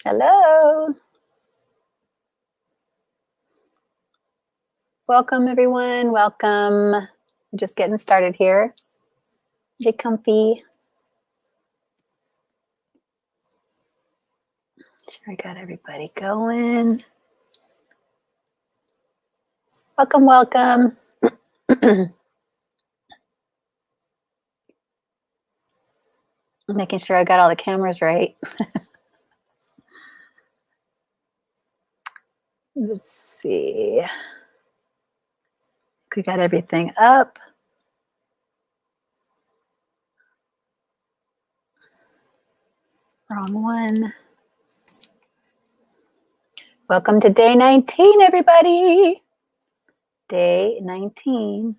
Hello. Welcome, everyone. Welcome. We're just getting started here. Get comfy. Sure, I got everybody going. Welcome, welcome. Making sure I got all the cameras right. Let's see. We got everything up. Wrong one. Welcome to day 19, everybody. Day 19.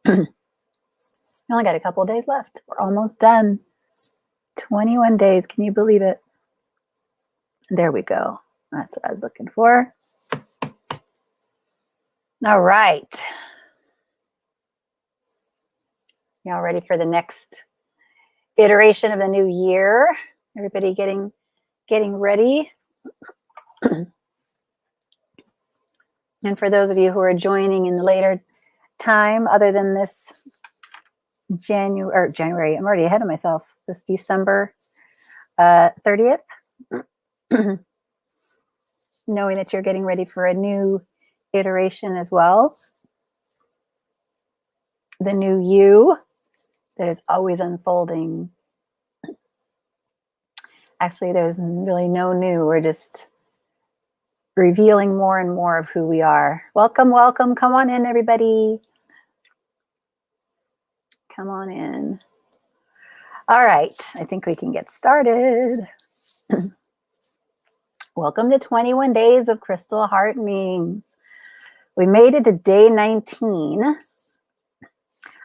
We only got a couple of days left. We're almost done. 21 days. Can you believe it? There we go. That's what I was looking for. All right. Y'all ready for the next iteration of the new year? Everybody getting ready? And for those of you who are joining in the later time, other than this January, I'm already ahead of myself, this December 30th, knowing that you're getting ready for a new iteration as well. The new you that is always unfolding. Actually, there's really no new. We're just revealing more and more of who we are. Welcome, welcome. Come on in, everybody. Come on in. All right. I think we can get started. Welcome to 21 Days of Crystal Heartenings. We made it to day 19.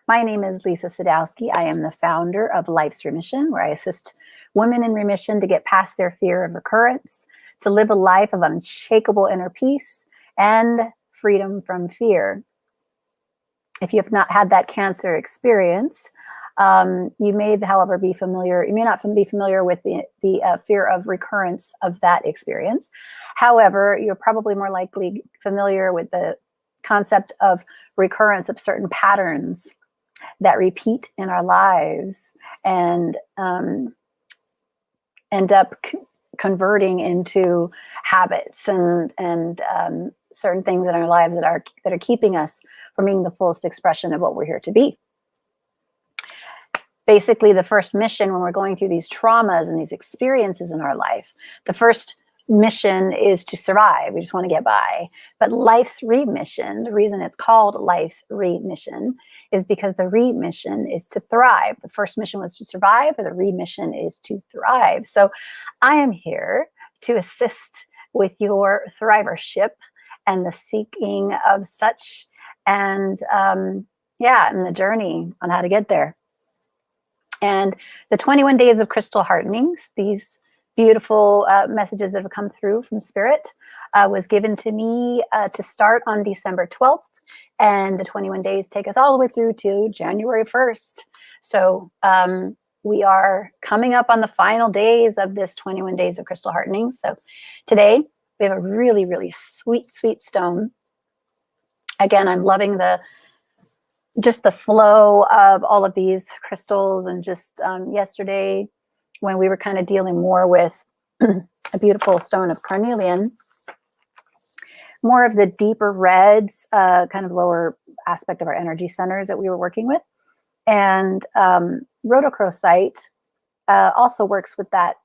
My name is Lisa Sadowski. I am the founder of Life's Remission, where I assist women in remission to get past their fear of recurrence, to live a life of unshakable inner peace and freedom from fear. If you have not had that cancer experience, you may, however, be familiar. You may not be familiar with the fear of recurrence of that experience. However, you're probably more likely familiar with the concept of recurrence of certain patterns that repeat in our lives and end up converting into habits and certain things in our lives that are keeping us from being the fullest expression of what we're here to be. Basically, the first mission when we're going through these traumas and these experiences in our life, the first mission is to survive. We just want to get by. But life's remission, the reason it's called life's remission is because the remission is to thrive. The first mission was to survive, but the remission is to thrive. So I am here to assist with your thrivership and the seeking of such and the journey on how to get there. And the 21 Days of Crystal Heartenings, these beautiful messages that have come through from Spirit, was given to me to start on December 12th. And the 21 days take us all the way through to January 1st. So we are coming up on the final days of this 21 Days of Crystal Heartenings. So today we have a really, really sweet, sweet stone. Again, I'm loving just the flow of all of these crystals. And just yesterday, when we were kind of dealing more with a beautiful stone of carnelian, more of the deeper reds, kind of lower aspect of our energy centers that we were working with. And Rhodochrosite also works with that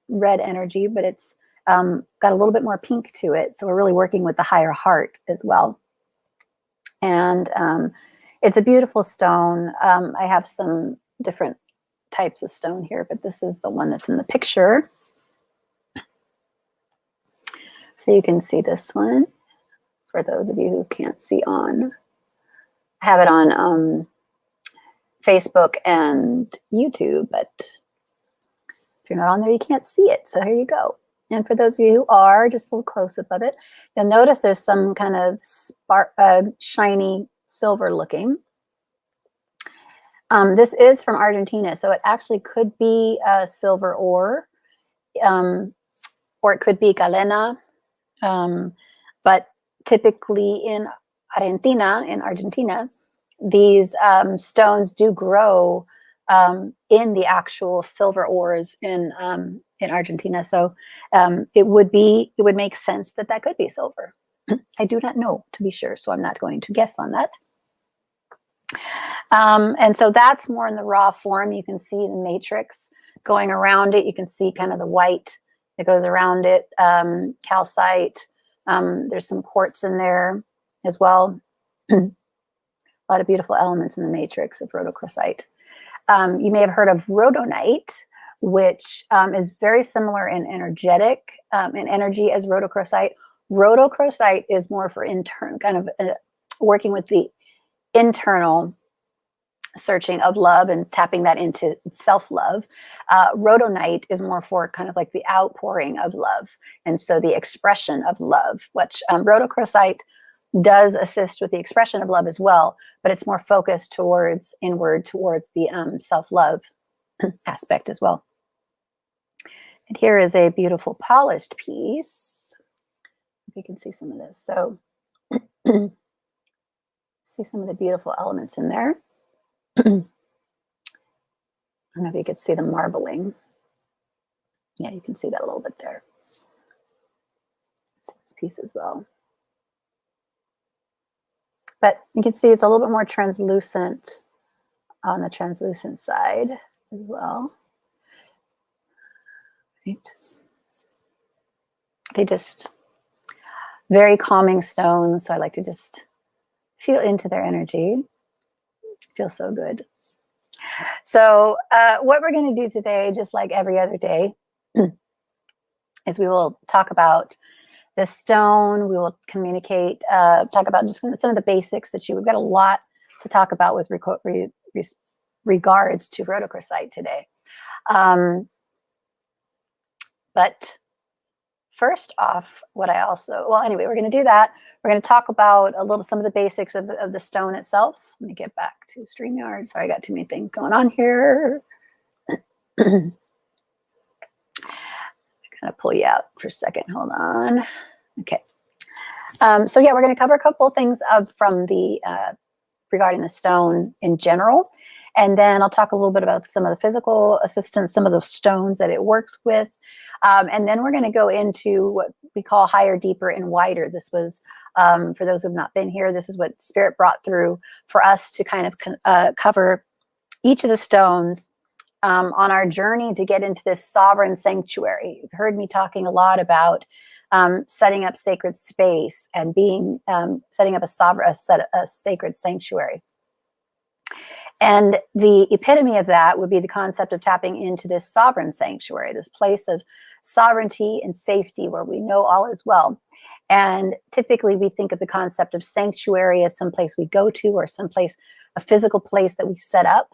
red energy, but it's got a little bit more pink to it. So we're really working with the higher heart as well. And it's a beautiful stone. I have some different types of stone here, but this is the one that's in the picture. So you can see this one for those of you who can't see on. I have it on Facebook and YouTube, but if you're not on there, you can't see it. So here you go. And for those of you who are, just a little close-up of it, you'll notice there's some kind of shiny silver looking. This is from Argentina, so it actually could be silver ore. or it could be galena. But typically in Argentina, these stones do grow in the actual silver ores in Argentina. So it would make sense that that could be silver. I do not know, to be sure, so I'm not going to guess on that. And so that's more in the raw form. You can see the matrix going around it. You can see kind of the white that goes around it, calcite. There's some quartz in there as well. A lot of beautiful elements in the matrix of rhodochrosite. You may have heard of rhodonite, which is very similar in energetic in energy as rhodochrosite. Rhodochrosite is more for kind of working with the internal searching of love and tapping that into self-love. Rhodonite is more for kind of like the outpouring of love, and so the expression of love, which rhodochrosite does assist with the expression of love as well, but it's more focused towards inward, towards the self-love aspect as well. And here is a beautiful polished piece. If you can see some of this. So see some of the beautiful elements in there. I don't know if you could see the marbling. Yeah, you can see that a little bit there. See this piece as well. But you can see it's a little bit more translucent on the translucent side as well. Right. They just very calming stones. So I like to just feel into their energy. Feels so good. So what we're going to do today, just like every other day, is we will talk about the stone. We will communicate, talk about just some of the basics that we've got a lot to talk about with regards to rhodochrosite today. But first off, we're going to do that. We're going to talk about some of the basics of the stone itself. Let me get back to StreamYard. Sorry, I got too many things going on here. I'm going to pull you out for a second. Hold on. Okay. So yeah, we're going to cover a couple of things from regarding the stone in general. And then I'll talk a little bit about some of the physical assistance, some of the stones that it works with. And then we're going to go into what we call higher, deeper, and wider. This was, for those who have not been here, this is what Spirit brought through for us to kind of cover each of the stones on our journey to get into this sovereign sanctuary. You've heard me talking a lot about setting up sacred space and setting up a sacred sanctuary. And the epitome of that would be the concept of tapping into this sovereign sanctuary, this place of sovereignty and safety where we know all is well. And typically we think of the concept of sanctuary as some place we go to, or someplace, a physical place that we set up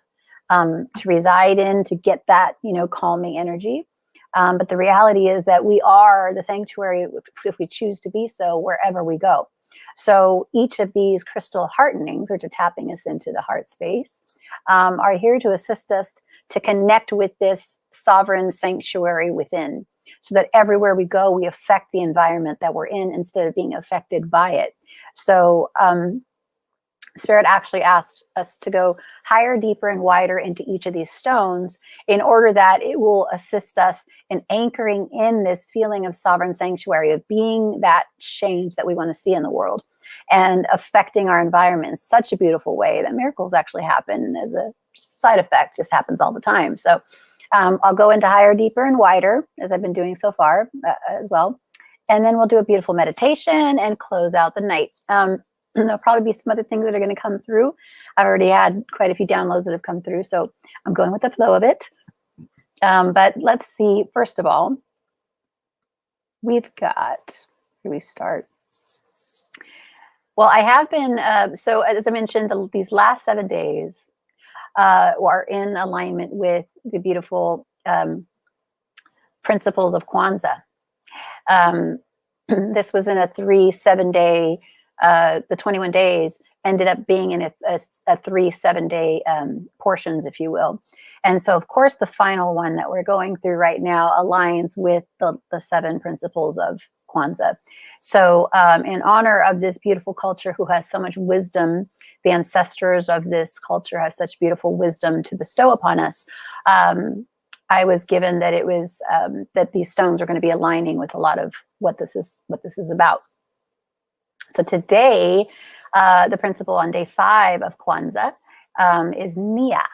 to reside in, to get that, calming energy. But the reality is that we are the sanctuary, if we choose to be so, wherever we go. So each of these crystal heartenings, or to tapping us into the heart space, are here to assist us to connect with this sovereign sanctuary within, so that everywhere we go, we affect the environment that we're in instead of being affected by it. So Spirit actually asked us to go higher, deeper, and wider into each of these stones in order that it will assist us in anchoring in this feeling of sovereign sanctuary, of being that change that we want to see in the world and affecting our environment in such a beautiful way that miracles actually happen as a side effect, just happens all the time. So I'll go into higher, deeper, and wider, as I've been doing so far as well. And then we'll do a beautiful meditation and close out the night. There'll probably be some other things that are going to come through. I've already had quite a few downloads that have come through, so I'm going with the flow of it. But let's see, first of all, we've got, here we start. Well, I have been, so as I mentioned, these last 7 days are in alignment with the beautiful principles of Kwanzaa. This was in a 7 day, the 21 days, ended up being in a 3 7-day portions, if you will. And so, of course, the final one that we're going through right now aligns with the 7 principles of Kwanzaa. So in honor of this beautiful culture who has so much wisdom, the ancestors of this culture has such beautiful wisdom to bestow upon us, I was given that it was that these stones are going to be aligning with a lot of what this is about. So today, the principle on day 5 of Kwanzaa is Nia,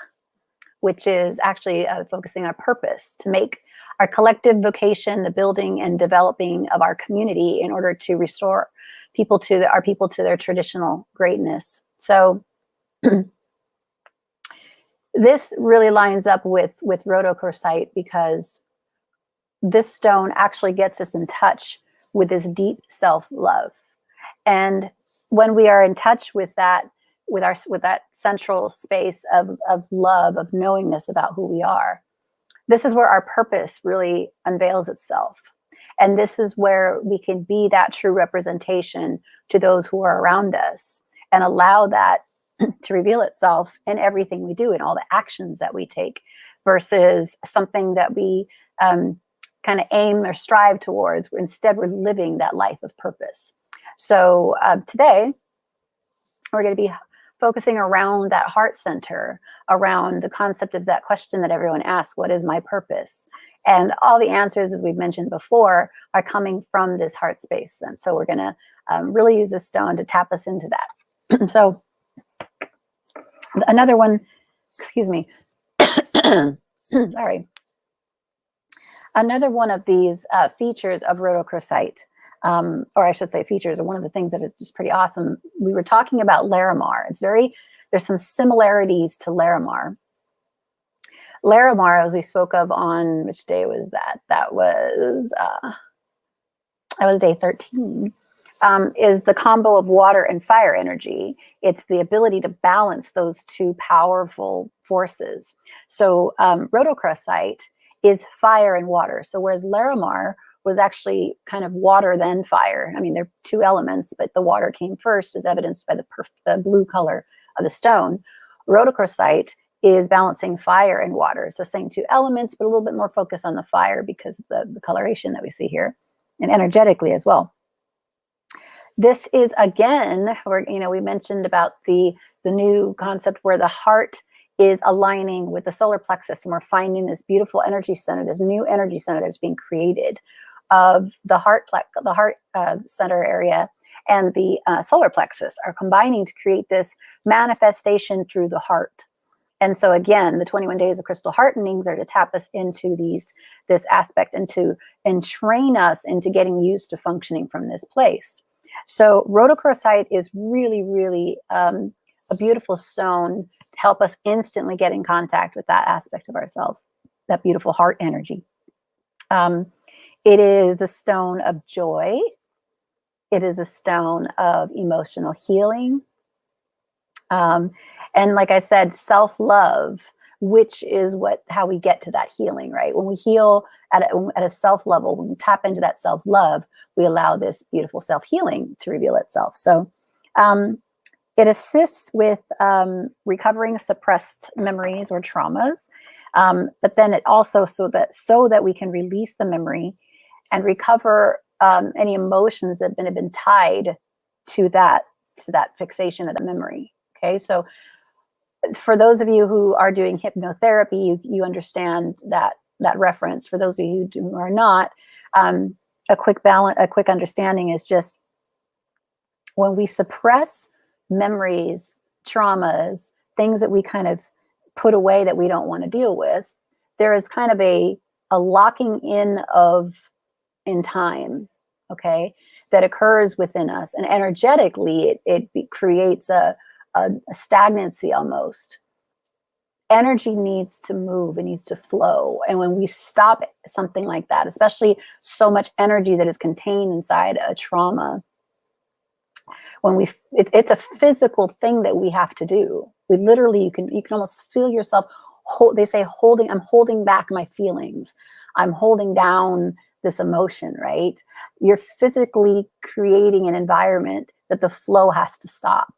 which is actually focusing on purpose, to make our collective vocation the building and developing of our community in order to restore our people to their traditional greatness. So this really lines up with Rhodochrosite, because this stone actually gets us in touch with this deep self-love. And when we are in touch with that, with that central space of love, of knowingness about who we are, this is where our purpose really unveils itself. And this is where we can be that true representation to those who are around us, and allow that to reveal itself in everything we do, in all the actions that we take, versus something that we kind of aim or strive towards. Instead, we're living that life of purpose. So today, we're going to be focusing around that heart center, around the concept of that question that everyone asks, what is my purpose? And all the answers, as we've mentioned before, are coming from this heart space. And so we're going to really use this stone to tap us into that. So another one, excuse me, sorry. Another one of these features of Rhodochrosite, or I should say features, are one of the things that is just pretty awesome. We were talking about Larimar. There's some similarities to Larimar. Larimar, as we spoke of on, which day was that? That was day 13, is the combo of water and fire energy. It's the ability to balance those two powerful forces. So Rhodochrosite is fire and water. So whereas Larimar was actually kind of water then fire. I mean, they're two elements, but the water came first, as evidenced by the blue color of the stone. Rhodochrosite is balancing fire and water. So same two elements, but a little bit more focus on the fire because of the coloration that we see here, and energetically as well. This is, again, we mentioned about the new concept where the heart is aligning with the solar plexus, and we're finding this beautiful energy center, this new energy center that's being created of the heart center area, and the solar plexus are combining to create this manifestation through the heart. And so again, the 21 days of crystal heartenings are to tap us into this aspect, and train us into getting used to functioning from this place. So Rhodochrosite is really, really a beautiful stone to help us instantly get in contact with that aspect of ourselves, that beautiful heart energy. It is a stone of joy. It is a stone of emotional healing. And like I said, self-love, which is how we get to that healing, right? When we heal at a self level, when we tap into that self-love, we allow this beautiful self-healing to reveal itself. So it assists with recovering suppressed memories or traumas, but then it also so that we can release the memory and recover any emotions that have been tied to that fixation of the memory. Okay, so for those of you who are doing hypnotherapy, you understand that reference. For those of you who are not, a quick understanding is just when we suppress memories, traumas, things that we kind of put away that we don't want to deal with, there is kind of a locking in time, okay, that occurs within us, and energetically it creates a stagnancy almost. Energy needs to move, it needs to flow. And when we stop something like that, especially so much energy that is contained inside a trauma, it's a physical thing that we have to do. We literally, you can almost feel yourself, they say I'm holding back my feelings. I'm holding down this emotion, right? You're physically creating an environment that the flow has to stop.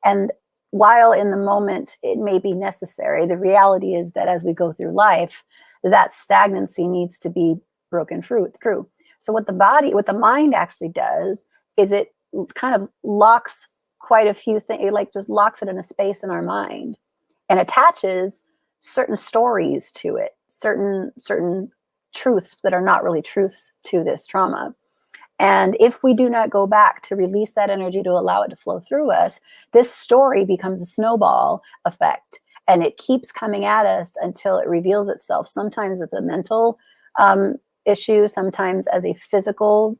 And while in the moment it may be necessary, the reality is that as we go through life, that stagnancy needs to be broken through. So what the mind actually does is it kind of locks quite a few things. It like just locks it in a space in our mind and attaches certain stories to it, certain truths that are not really truths to this trauma. And if we do not go back to release that energy to allow it to flow through us, this story becomes a snowball effect. And it keeps coming at us until it reveals itself. Sometimes it's a mental issue, sometimes as a physical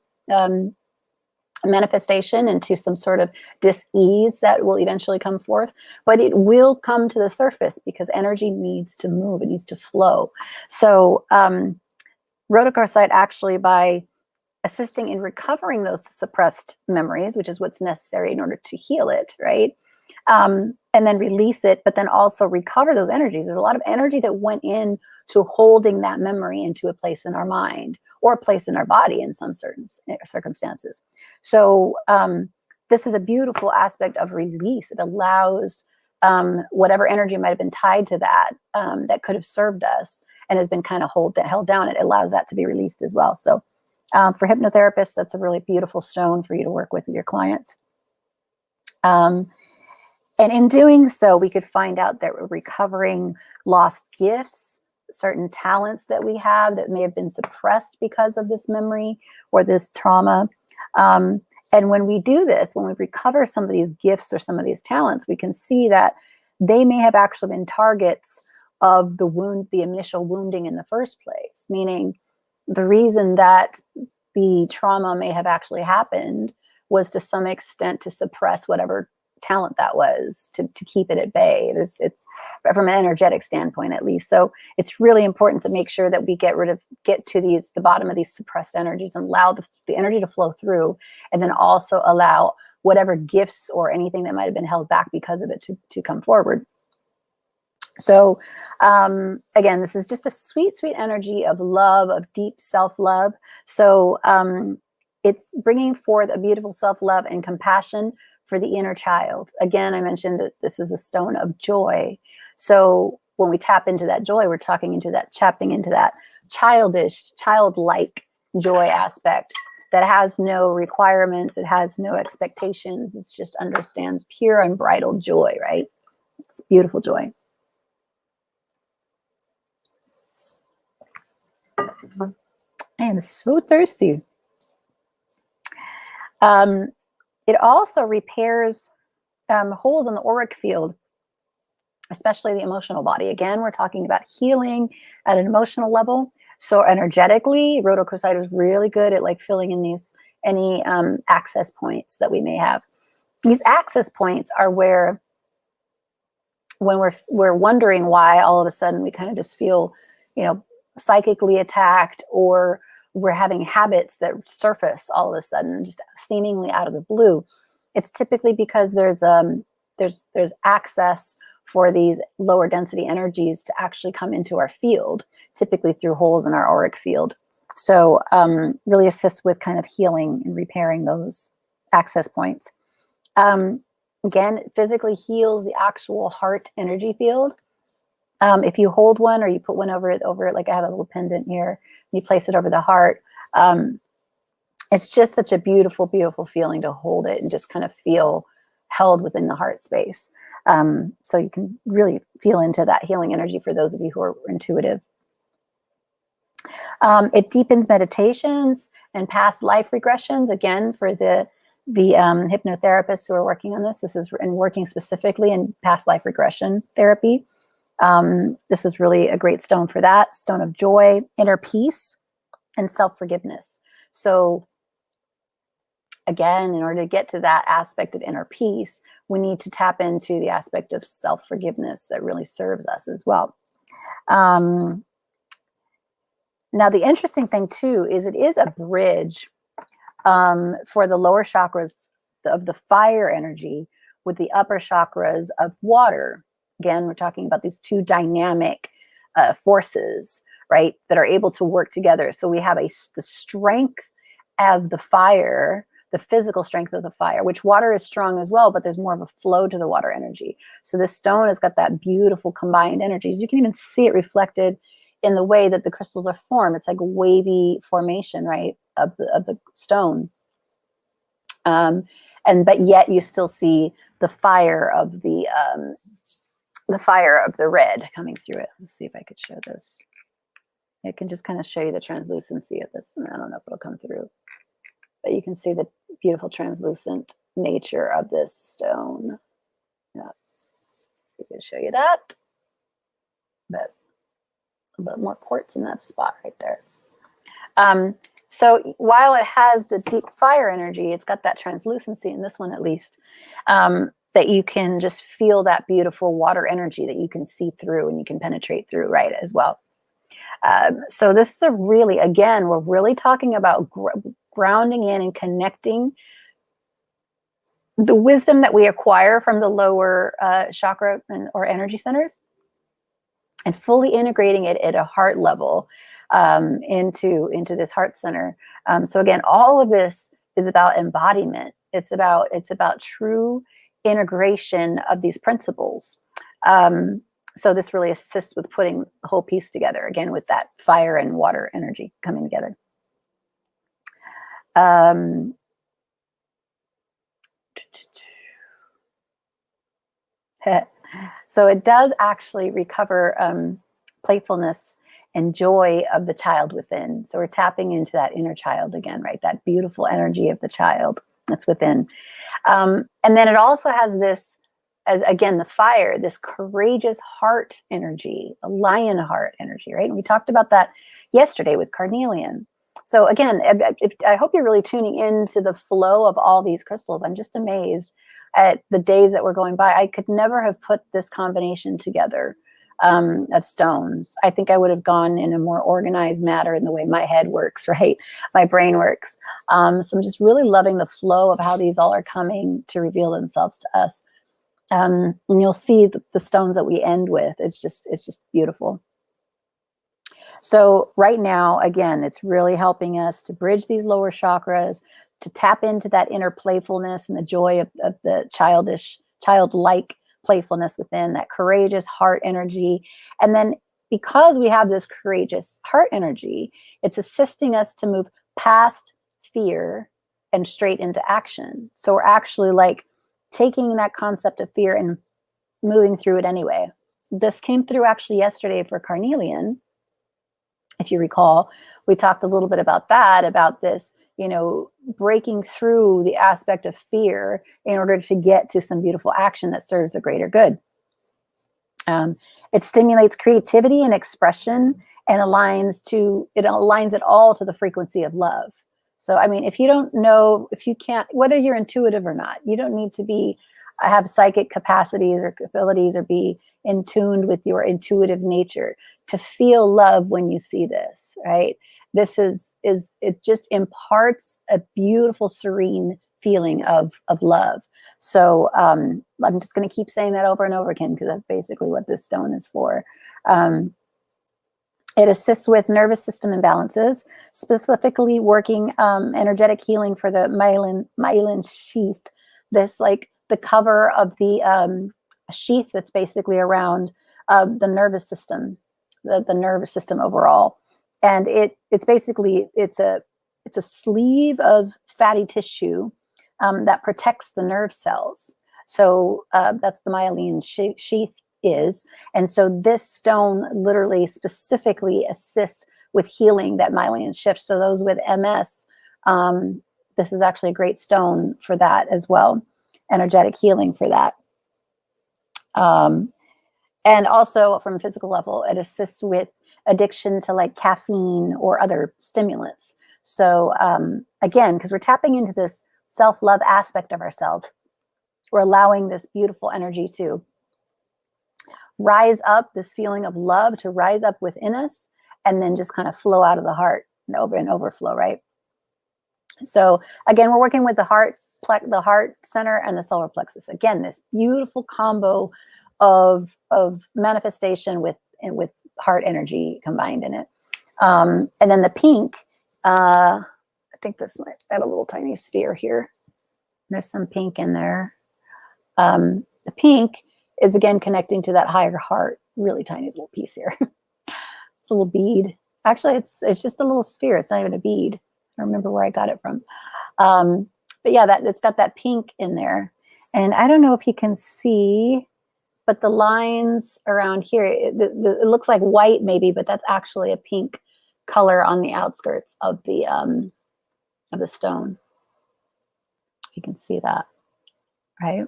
manifestation into some sort of dis-ease that will eventually come forth. But it will come to the surface because energy needs to move, it needs to flow. So Rhodochrosite actually, by assisting in recovering those suppressed memories, which is what's necessary in order to heal it, right? And then release it, but then also recover those energies. There's a lot of energy that went in to holding that memory into a place in our mind or a place in our body in some certain circumstances. So this is a beautiful aspect of release. It allows whatever energy might have been tied to that, that could have served us and has been kind of held down. It allows that to be released as well. So for hypnotherapists, that's a really beautiful stone for you to work with your clients. And in doing so, we could find out that we're recovering lost gifts, certain talents that we have that may have been suppressed because of this memory or this trauma. And when we do this, when we recover some of these gifts or some of these talents, we can see that they may have actually been targets of the initial wounding in the first place, meaning the reason that the trauma may have actually happened was to some extent to suppress whatever talent that was, to keep it at bay. It's from an energetic standpoint, at least. So it's really important to make sure that we get to the bottom of these suppressed energies and allow the energy to flow through, and then also allow whatever gifts or anything that might have been held back because of it to come forward. So again, this is just a sweet, sweet energy of love, of deep self-love. So it's bringing forth a beautiful self-love and compassion for the inner child. Again, I mentioned that this is a stone of joy. So when we tap into that joy, we're tapping into that childlike joy aspect that has no requirements. It has no expectations. It just understands pure unbridled joy, right? It's beautiful joy. I am so thirsty. It also repairs holes in the auric field, especially the emotional body. Again, we're talking about healing at an emotional level. So energetically, Rhodochrosite is really good at like filling in any access points that we may have. These access points are where, when we're wondering why all of a sudden we kind of just feel, psychically attacked, or we're having habits that surface all of a sudden, just seemingly out of the blue. It's typically because there's access for these lower density energies to actually come into our field, typically through holes in our auric field. So really assists with kind of healing and repairing those access points. Again, it physically heals the actual heart energy field. If you hold one or you put one over it, like I have a little pendant here, you place it over the heart. It's just such a beautiful, beautiful feeling to hold it and just kind of feel held within the heart space. So you can really feel into that healing energy for those of you who are intuitive. It deepens meditations and past life regressions. Again, for the hypnotherapists who are working on this is working specifically in past life regression therapy. This is really a great stone for that. Stone of joy, inner peace, and self-forgiveness. So again, in order to get to that aspect of inner peace, we need to tap into the aspect of self-forgiveness that really serves us as well. Now, the interesting thing too is it is a bridge for the lower chakras of the fire energy with the upper chakras of water. Again, we're talking about these two dynamic forces, right, that are able to work together. So we have the strength of the fire, the physical strength of the fire, which water is strong as well, but there's more of a flow to the water energy. So this stone has got that beautiful combined energies. You can even see it reflected in the way that the crystals are formed. It's like a wavy formation, right, of the stone. But yet you still see the fire of the red coming through it. Let's see if I could show this. I can just kind of show you the translucency of this, and I don't know if it'll come through, but you can see the beautiful translucent nature of this stone. Yeah, see if I can show you that. But a bit more quartz in that spot right there. So while it has the deep fire energy, it's got that translucency in this one at least, that you can just feel that beautiful water energy that you can see through and you can penetrate through, right, as well. So this is a really, again, we're really talking about grounding in and connecting the wisdom that we acquire from the lower chakra or energy centers and fully integrating it at a heart level into this heart center. So again, all of this is about embodiment. It's about true integration of these principles. So this really assists with putting the whole piece together, again, with that fire and water energy coming together. So it does actually recover playfulness and joy of the child within. So we're tapping into that inner child again, right? That beautiful energy of the child that's within. And then it also has this, as again, the fire, this courageous heart energy, a lion heart energy, right? And we talked about that yesterday with carnelian. So again, I hope you're really tuning into the flow of all these crystals. I'm just amazed at the days that were going by. I could never have put this combination together of stones. I think I would have gone in a more organized manner in the way my head works, right? My brain works. So I'm just really loving the flow of how these all are coming to reveal themselves to us. And you'll see the stones that we end with. It's just beautiful. So right now, again, it's really helping us to bridge these lower chakras, to tap into that inner playfulness and the joy of the childlike playfulness within, that courageous heart energy. And then because we have this courageous heart energy, it's assisting us to move past fear and straight into action. So we're actually like taking that concept of fear and moving through it anyway. This came through actually yesterday for carnelian. If you recall, we talked a little bit about that, about this, breaking through the aspect of fear in order to get to some beautiful action that serves the greater good. It stimulates creativity and expression and aligns it all to the frequency of love. So, I mean, if you don't know, if you can't, whether you're intuitive or not, you don't need to have psychic capacities or abilities or be in tune with your intuitive nature to feel love when you see this, right? This it just imparts a beautiful, serene feeling of love. So I'm just going to keep saying that over and over again, because that's basically what this stone is for. It assists with nervous system imbalances, specifically working energetic healing for the myelin sheath. This, like the cover of the sheath that's basically around the nervous system, the nervous system overall. And it's a sleeve of fatty tissue that protects the nerve cells. So that's the myelin sheath is. And so this stone literally specifically assists with healing that myelin shift. So those with MS, this is actually a great stone for that as well. Energetic healing for that. And also from a physical level, it assists with addiction to like caffeine or other stimulants. So again, because we're tapping into this self-love aspect of ourselves, we're allowing this beautiful energy to rise up, this feeling of love to rise up within us, and then just kind of flow out of the heart and overflow, right? So again, we're working with the heart center and the solar plexus. Again, this beautiful combo of manifestation with heart energy combined in it. And then the pink, I think this might have a little tiny sphere here. There's some pink in there. The pink is again connecting to that higher heart. Really tiny little piece here. It's a little bead. Actually, it's just a little sphere. It's not even a bead. I don't remember where I got it from. But yeah, it's got that pink in there. And I don't know if you can see, but the lines around here, it looks like white maybe, but that's actually a pink color on the outskirts of the stone. If you can see that, right?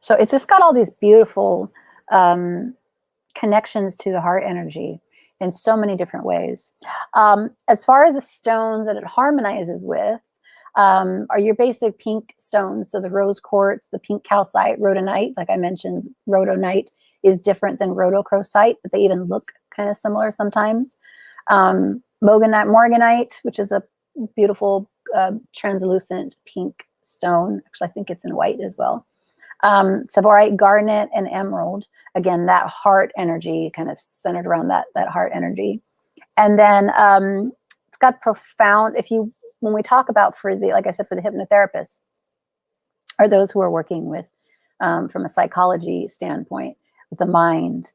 So it's just got all these beautiful connections to the heart energy in so many different ways. As far as the stones that it harmonizes with, are your basic pink stones. So the rose quartz, the pink calcite, rhodonite. Like I mentioned, rhodonite is different than rhodochrosite, but they even look kind of similar sometimes. Morganite, which is a beautiful translucent pink stone. Actually, I think it's in white as well. Savorite, garnet, and emerald. Again, that heart energy, kind of centered around that heart energy. And then it's got profound, when we talk about like I said, for the hypnotherapist, or those who are working with, from a psychology standpoint, with the mind,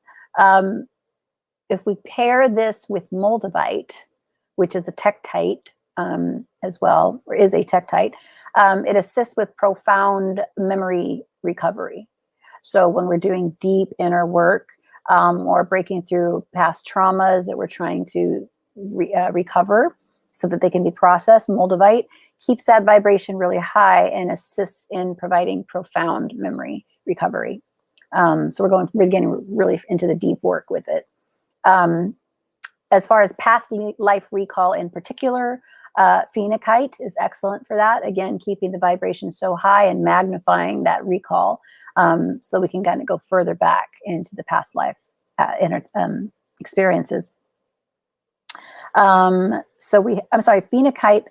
if we pair this with moldavite, which is a tektite as well, or is a tektite, it assists with profound memory recovery. So when we're doing deep inner work, or breaking through past traumas that we're trying to recover so that they can be processed, moldavite keeps that vibration really high and assists in providing profound memory recovery. So we're getting really into the deep work with it. As far as past life recall in particular, phenakite is excellent for that. Again, keeping the vibration so high and magnifying that recall, so we can kind of go further back into the past life experiences. I'm sorry, phenakite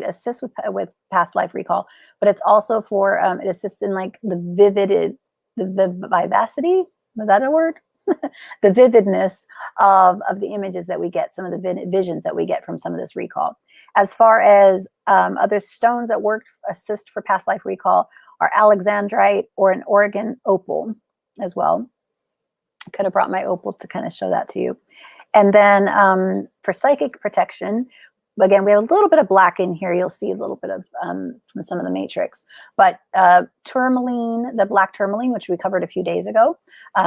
assists with past life recall, but it's also for it assists in like the vivacity. Was that a word? The vividness of the images that we get, some of the visions that we get from some of this recall. As far as other stones that assist for past life recall are alexandrite or an Oregon opal as well. I could have brought my opal to kind of show that to you. And then for psychic protection, again, we have a little bit of black in here. You'll see a little bit of from some of the matrix. But tourmaline, the black tourmaline, which we covered a few days ago,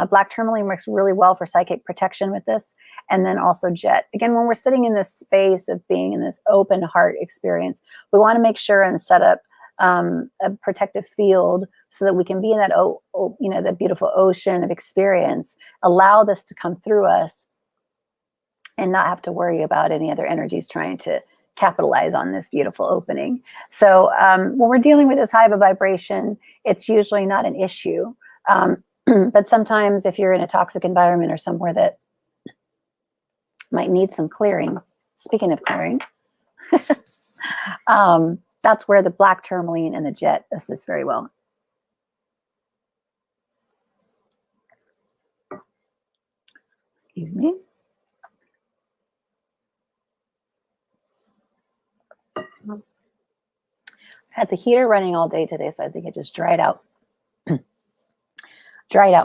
black tourmaline works really well for psychic protection with this. And then also jet. Again, when we're sitting in this space of being in this open heart experience, we want to make sure and set up a protective field so that we can be in that, that beautiful ocean of experience, allow this to come through us, and not have to worry about any other energies trying to capitalize on this beautiful opening. So when we're dealing with this high of a vibration, it's usually not an issue. But sometimes if you're in a toxic environment or somewhere that might need some clearing, speaking of clearing, that's where the black tourmaline and the jet assist very well. Excuse me. I had the heater running all day today, so I think it just dried out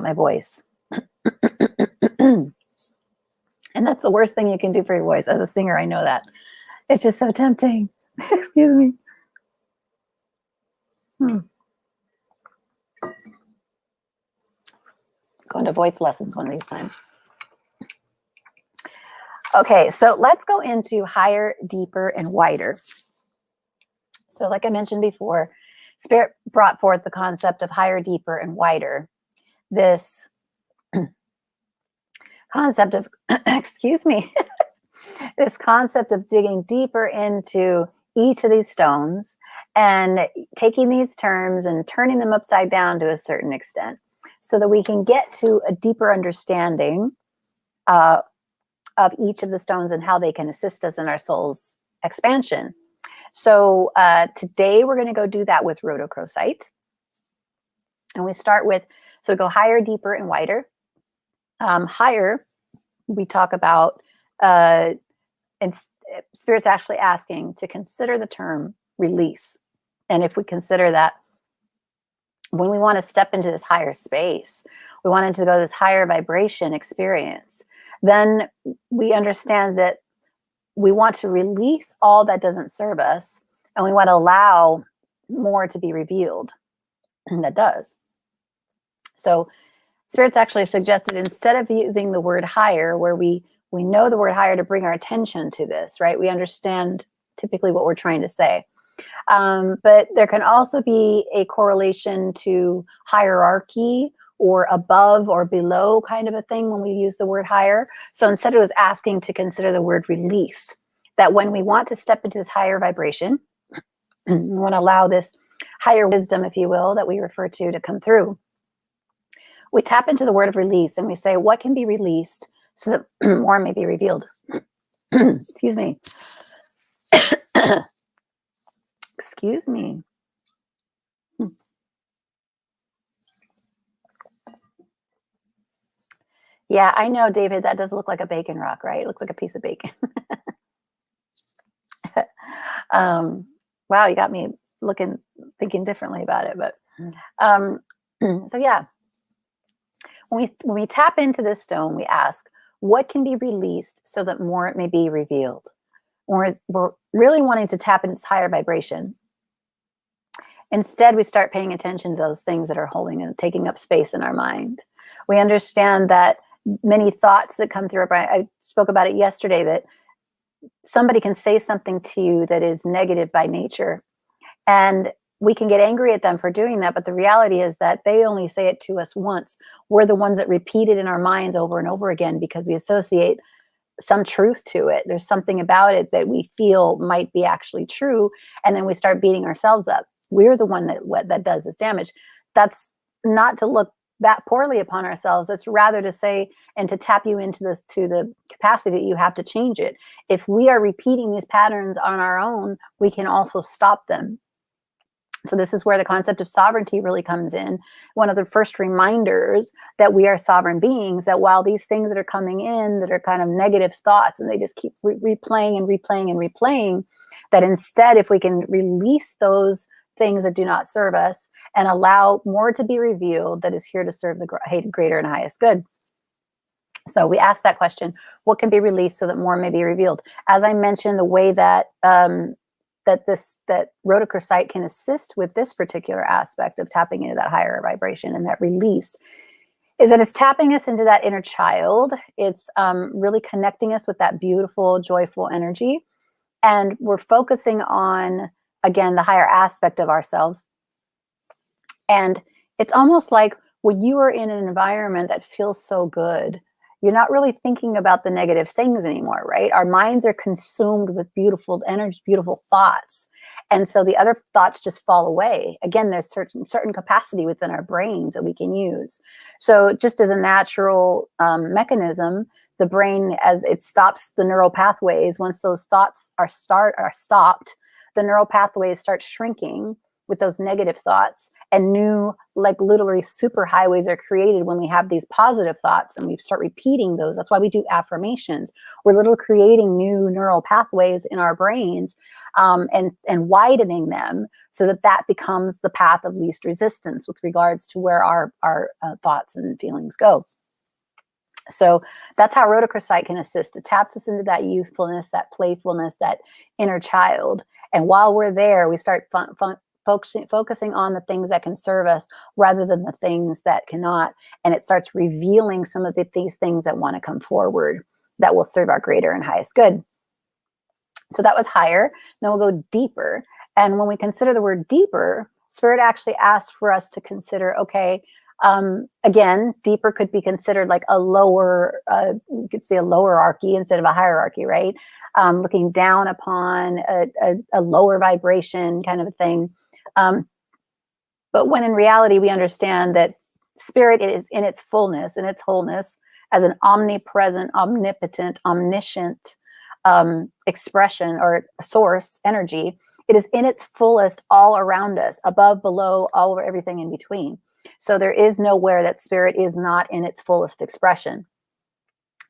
my voice. And that's the worst thing you can do for your voice. As a singer, I know that. It's just so tempting. Excuse me. Going to voice lessons one of these times. Okay, so let's go into higher, deeper, and wider. So like I mentioned before, Spirit brought forth the concept of higher, deeper, and wider. This concept of, excuse me, this concept of digging deeper into each of these stones and taking these terms and turning them upside down to a certain extent so that we can get to a deeper understanding of each of the stones and how they can assist us in our soul's expansion. So today we're going to go do that with rhodochrosite. And we start with, so we go higher, deeper, and wider. Higher, we talk about Spirit's actually asking to consider the term release. And if we consider that when we want to step into this higher space, we want to go this higher vibration experience, then we understand that we want to release all that doesn't serve us, and we want to allow more to be revealed, and that does. So Spirit's actually suggested, instead of using the word higher, where we know the word higher to bring our attention to this, right? We understand typically what we're trying to say. But there can also be a correlation to hierarchy or above or below kind of a thing when we use the word higher. So instead it was asking to consider the word release, that when we want to step into this higher vibration, we want to allow this higher wisdom, if you will, that we refer to come through. We tap into the word of release and we say, what can be released so that more may be revealed? Excuse me. Excuse me. Yeah, I know, David, that does look like a bacon rock, right? It looks like a piece of bacon. Wow, you got me thinking differently about it. But so yeah, when we tap into this stone, we ask, what can be released so that more may be revealed? We're really wanting to tap into its higher vibration. Instead, we start paying attention to those things that are holding and taking up space in our mind. We understand that many thoughts that come through, I spoke about it yesterday, that somebody can say something to you that is negative by nature, and we can get angry at them for doing that. But the reality is that they only say it to us once. We're the ones that repeat it in our minds over and over again because we associate some truth to it. There's something about it that we feel might be actually true. And then we start beating ourselves up. We're the one that does this damage. That's not to look that poorly upon ourselves. It's rather to say, and to tap you into this, to the capacity that you have to change it. If we are repeating these patterns on our own, we can also stop them. So this is where the concept of sovereignty really comes in. One of the first reminders that we are sovereign beings, that while these things that are coming in that are kind of negative thoughts and they just keep replaying and replaying and replaying, that instead, if we can release those things that do not serve us and allow more to be revealed that is here to serve the greater and highest good. So we ask that question, what can be released so that more may be revealed? As I mentioned, the way that that Rhodochrosite can assist with this particular aspect of tapping into that higher vibration and that release is that it's tapping us into that inner child. It's really connecting us with that beautiful, joyful energy. And we're focusing on, again, the higher aspect of ourselves. And it's almost like when you are in an environment that feels so good, you're not really thinking about the negative things anymore, right? Our minds are consumed with beautiful energy, beautiful thoughts. And so the other thoughts just fall away. Again, there's certain capacity within our brains that we can use. So just as a natural mechanism, the brain, as it stops the neural pathways, once those thoughts are stopped, the neural pathways start shrinking with those negative thoughts, and new, like literally super highways are created when we have these positive thoughts and we start repeating those. That's why we do affirmations. We're literally creating new neural pathways in our brains and widening them so that that becomes the path of least resistance with regards to where our thoughts and feelings go. So that's how Rhodochrosite can assist. It taps us into that youthfulness, that playfulness, that inner child. And while we're there, we start focusing on the things that can serve us rather than the things that cannot. And it starts revealing some of these things that want to come forward that will serve our greater and highest good. So that was higher. Then we'll go deeper. And when we consider the word deeper, Spirit actually asks for us to consider, okay, again, deeper could be considered like a lower, you could say a lowerarchy instead of a hierarchy, right? Looking down upon a lower vibration kind of a thing. But when in reality, we understand that Spirit is in its fullness, in its wholeness, as an omnipresent, omnipotent, omniscient expression or source energy. It is in its fullest all around us, above, below, all over, everything in between. So there is nowhere that Spirit is not in its fullest expression.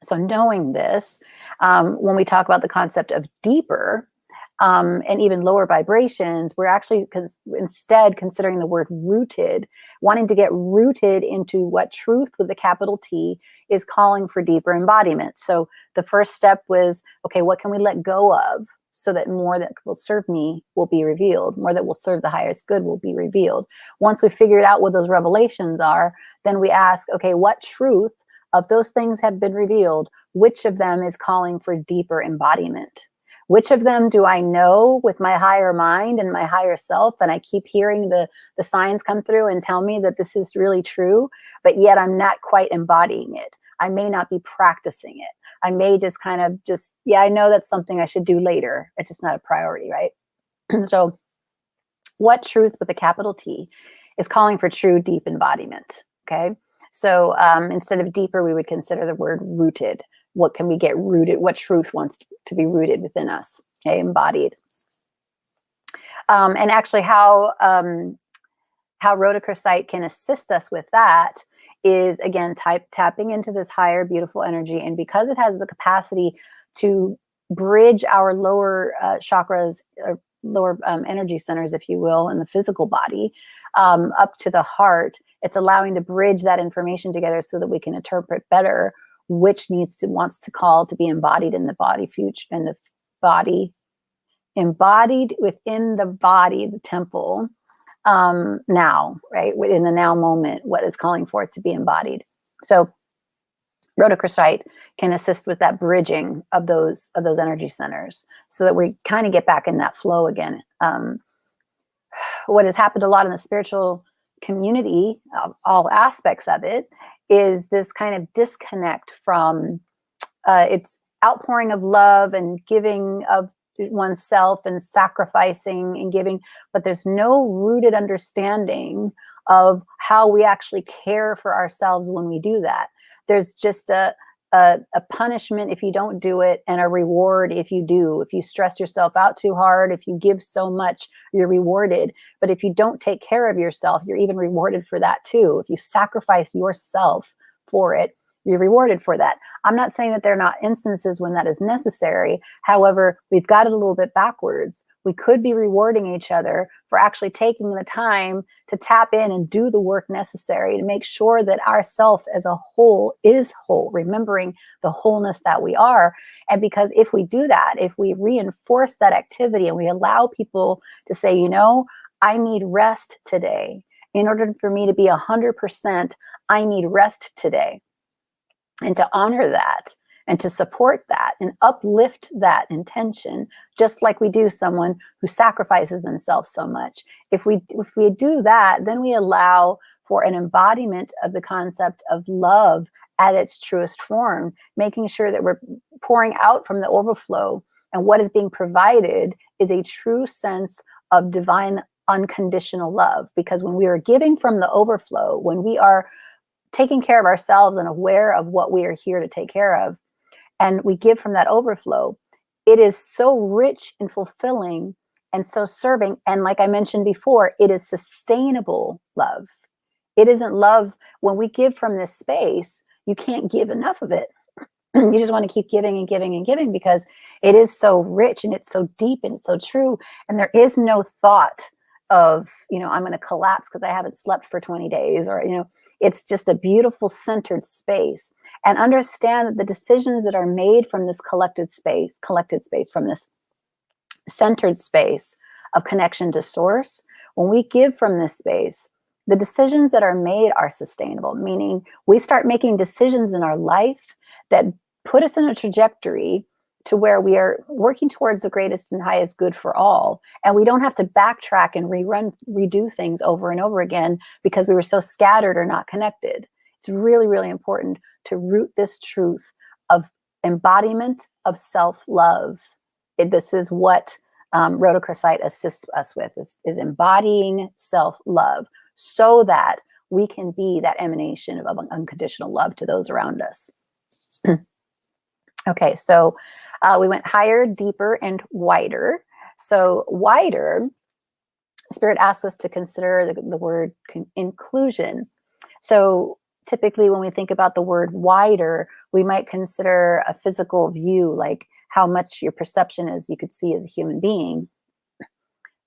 So knowing this, when we talk about the concept of deeper and even lower vibrations, we're actually instead considering the word rooted, wanting to get rooted into what truth with a capital T is calling for deeper embodiment. So the first step was, okay, what can we let go of so that more that will serve me will be revealed, more that will serve the highest good will be revealed. Once we figured out what those revelations are, then we ask, okay, what truth of those things have been revealed? Which of them is calling for deeper embodiment? Which of them do I know with my higher mind and my higher self? And I keep hearing the signs come through and tell me that this is really true, but yet I'm not quite embodying it. I may not be practicing it. I may just kind of yeah, I know that's something I should do later. It's just not a priority, right? So what truth with a capital T is calling for true deep embodiment, okay? So instead of deeper, we would consider the word rooted. What can we get rooted? What truth wants to be rooted within us, okay, embodied? And actually how Rhodochrosite can assist us with that is, again, tapping into this higher, beautiful energy. And because it has the capacity to bridge our lower chakras, lower energy centers, if you will, in the physical body, up to the heart, it's allowing to bridge that information together so that we can interpret better which wants to call to be embodied in the body, future, in the body, embodied within the body, the temple, now, right? In the now moment, what is calling for it to be embodied. So Rhodochrosite can assist with that bridging of those energy centers so that we kind of get back in that flow again. What has happened a lot in the spiritual community, all aspects of it, is this kind of disconnect from its outpouring of love and giving of oneself and sacrificing and giving, but there's no rooted understanding of how we actually care for ourselves when we do that. There's just a punishment if you don't do it and a reward if you do. If you stress yourself out too hard, if you give so much, you're rewarded. But if you don't take care of yourself, you're even rewarded for that too. If you sacrifice yourself for it, you're rewarded for that. I'm not saying that there are not instances when that is necessary. However, we've got it a little bit backwards. We could be rewarding each other for actually taking the time to tap in and do the work necessary to make sure that our self as a whole is whole, remembering the wholeness that we are. And because if we do that, if we reinforce that activity and we allow people to say, you know, I need rest today. In order for me to be 100%, I need rest today. And to honor that and to support that and uplift that intention, just like we do someone who sacrifices themselves so much. If we do that, then we allow for an embodiment of the concept of love at its truest form, making sure that we're pouring out from the overflow. And what is being provided is a true sense of divine unconditional love. Because when we are giving from the overflow, when we are taking care of ourselves and aware of what we are here to take care of, and we give from that overflow, it is so rich and fulfilling and so serving. And like I mentioned before, it is sustainable love. It isn't love when we give from this space, you can't give enough of it. You just want to keep giving and giving and giving because it is so rich and it's so deep and it's so true. And there is no thought of, you know, I'm going to collapse because I haven't slept for 20 days or, you know, it's just a beautiful centered space. And understand that the decisions that are made from this collected space, from this centered space of connection to source, when we give from this space, the decisions that are made are sustainable, meaning we start making decisions in our life that put us in a trajectory to where we are working towards the greatest and highest good for all. And we don't have to backtrack and redo things over and over again because we were so scattered or not connected. It's really, really important to root this truth of embodiment of self-love. This is what Rhodochrosite assists us with, is embodying self-love so that we can be that emanation of unconditional love to those around us. Okay, so we went higher, deeper, and wider. So wider, Spirit asks us to consider the word inclusion. So typically when we think about the word wider, we might consider a physical view, like how much your perception is you could see as a human being.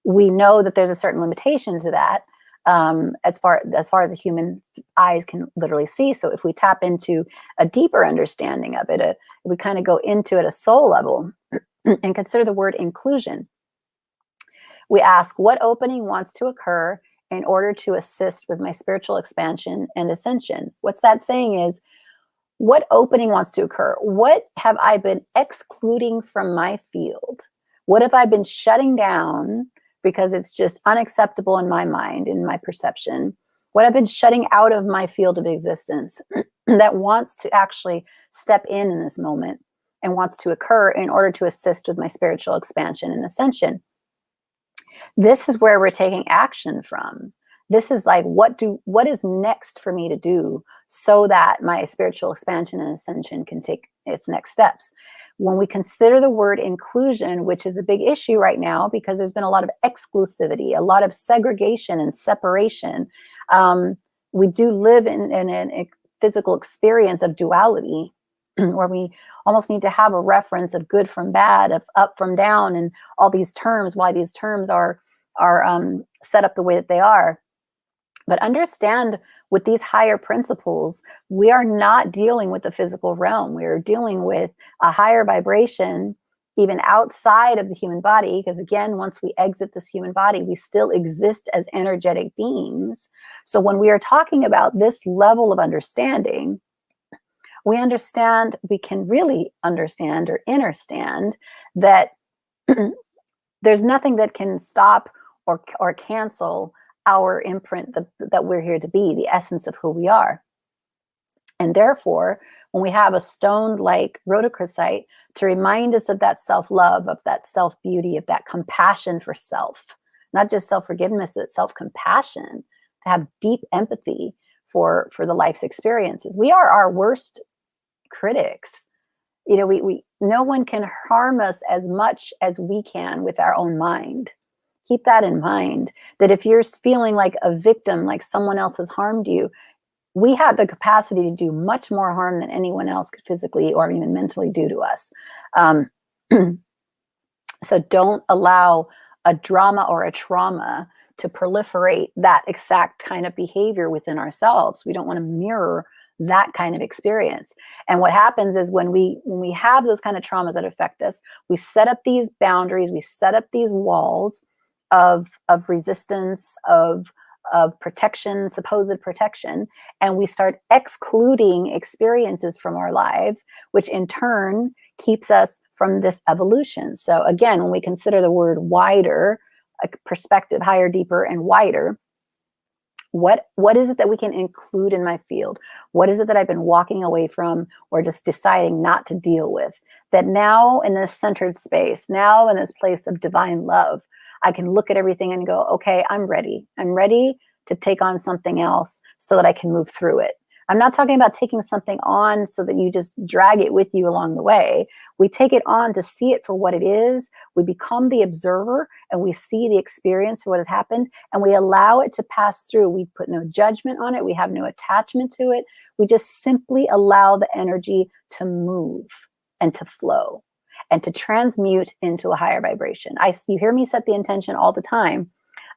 We know that there's a certain limitation to that, as far as a human eyes can literally see. So if we tap into a deeper understanding of it, we kind of go into it at a soul level and consider the word inclusion. We ask, what opening wants to occur in order to assist with my spiritual expansion and ascension? What's that saying is, what opening wants to occur? What have I been excluding from my field? What have I been shutting down because it's just unacceptable in my mind, in my perception? What I've been shutting out of my field of existence that wants to actually step in this moment and wants to occur in order to assist with my spiritual expansion and ascension? This is where we're taking action from. This is like, what is next for me to do so that my spiritual expansion and ascension can take its next steps? When we consider the word inclusion, which is a big issue right now because there's been a lot of exclusivity, a lot of segregation and separation. We do live in a physical experience of duality where we almost need to have a reference of good from bad, of up from down, and all these terms, why these terms are set up the way that they are. But understand, with these higher principles, we are not dealing with the physical realm. We are dealing with a higher vibration, even outside of the human body. Because again, once we exit this human body, we still exist as energetic beings. So when we are talking about this level of understanding, we can really understand or understand that there's nothing that can stop or cancel our imprint that we're here to be, the essence of who we are. And therefore, when we have a stone like rhodochrosite to remind us of that self-love, of that self-beauty, of that compassion for self, not just self-forgiveness, but self-compassion, to have deep empathy for the life's experiences. We are our worst critics. You know, no one can harm us as much as we can with our own mind. Keep that in mind, that if you're feeling like a victim, like someone else has harmed you, we have the capacity to do much more harm than anyone else could physically or even mentally do to us. So don't allow a drama or a trauma to proliferate that exact kind of behavior within ourselves. We don't want to mirror that kind of experience. And what happens is when we have those kind of traumas that affect us, we set up these boundaries, we set up these walls of resistance, of protection, supposed protection, and we start excluding experiences from our lives, which in turn keeps us from this evolution. So again, when we consider the word wider, a perspective, higher, deeper, and wider, what is it that we can include in my field? What is it that I've been walking away from or just deciding not to deal with? That now in this centered space, now in this place of divine love, I can look at everything and go, okay, I'm ready. I'm ready to take on something else so that I can move through it. I'm not talking about taking something on so that you just drag it with you along the way. We take it on to see it for what it is. We become the observer and we see the experience for what has happened and we allow it to pass through. We put no judgment on it. We have no attachment to it. We just simply allow the energy to move and to flow and to transmute into a higher vibration. You hear me set the intention all the time.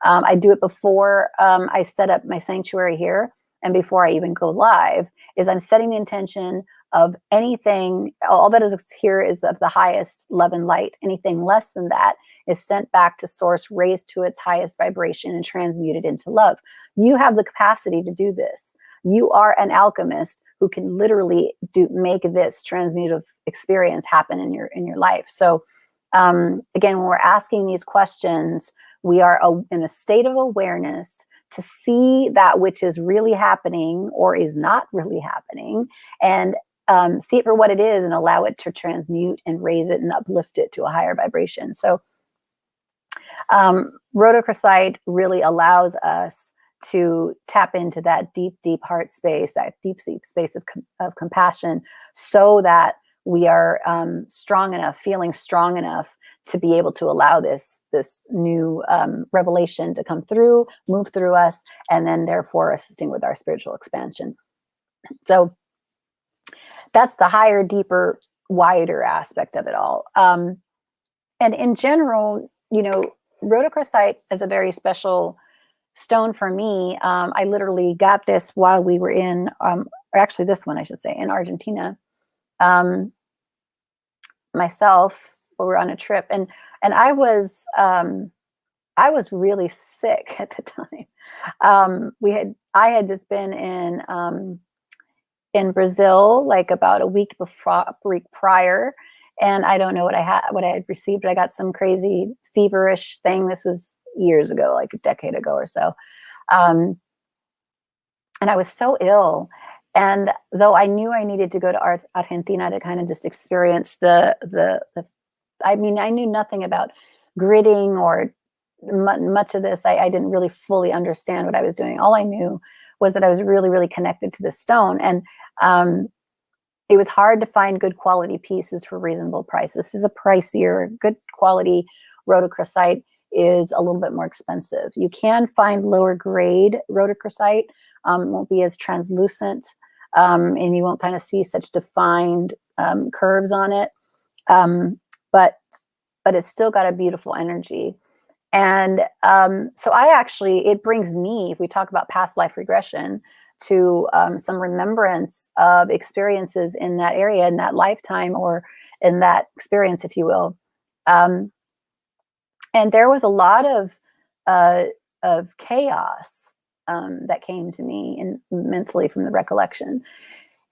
I do it before I set up my sanctuary here and before I even go live, is I'm setting the intention of anything, all that is here is of the highest love and light. Anything less than that is sent back to source, raised to its highest vibration and transmuted into love. You have the capacity to do this. You are an alchemist who can literally make this transmutive experience happen in your life. So again, when we're asking these questions, we are in a state of awareness to see that which is really happening or is not really happening, and see it for what it is and allow it to transmute and raise it and uplift it to a higher vibration. So rhodochrosite really allows us to tap into that deep, deep heart space, that deep, deep space of compassion, so that we are strong enough, feeling strong enough to be able to allow this new revelation to come through, move through us, and then therefore assisting with our spiritual expansion. So that's the higher, deeper, wider aspect of it all. And in general, you know, rhodochrosite is a very special stone for me. I literally got this while we were in, or actually this one, I should say, in Argentina. Myself, we were on a trip, and I was really sick at the time. I had just been in Brazil like about a week prior, and I don't know what I had received, but I got some crazy feverish thing. This was years ago, like a decade ago or so. And I was so ill. And though I knew I needed to go to Argentina to kind of just experience I mean, I knew nothing about gridding or much of this. I didn't really fully understand what I was doing. All I knew was that I was really, really connected to the stone. And it was hard to find good quality pieces for reasonable price. This is a pricier, good quality rhodochrosite is a little bit more expensive. You can find lower grade rhodochrosite, won't be as translucent, and you won't kind of see such defined curves on it. But it's still got a beautiful energy. And so it brings me, if we talk about past life regression, to some remembrance of experiences in that area, in that lifetime, or in that experience, if you will. And there was a lot of chaos that came to me mentally from the recollection.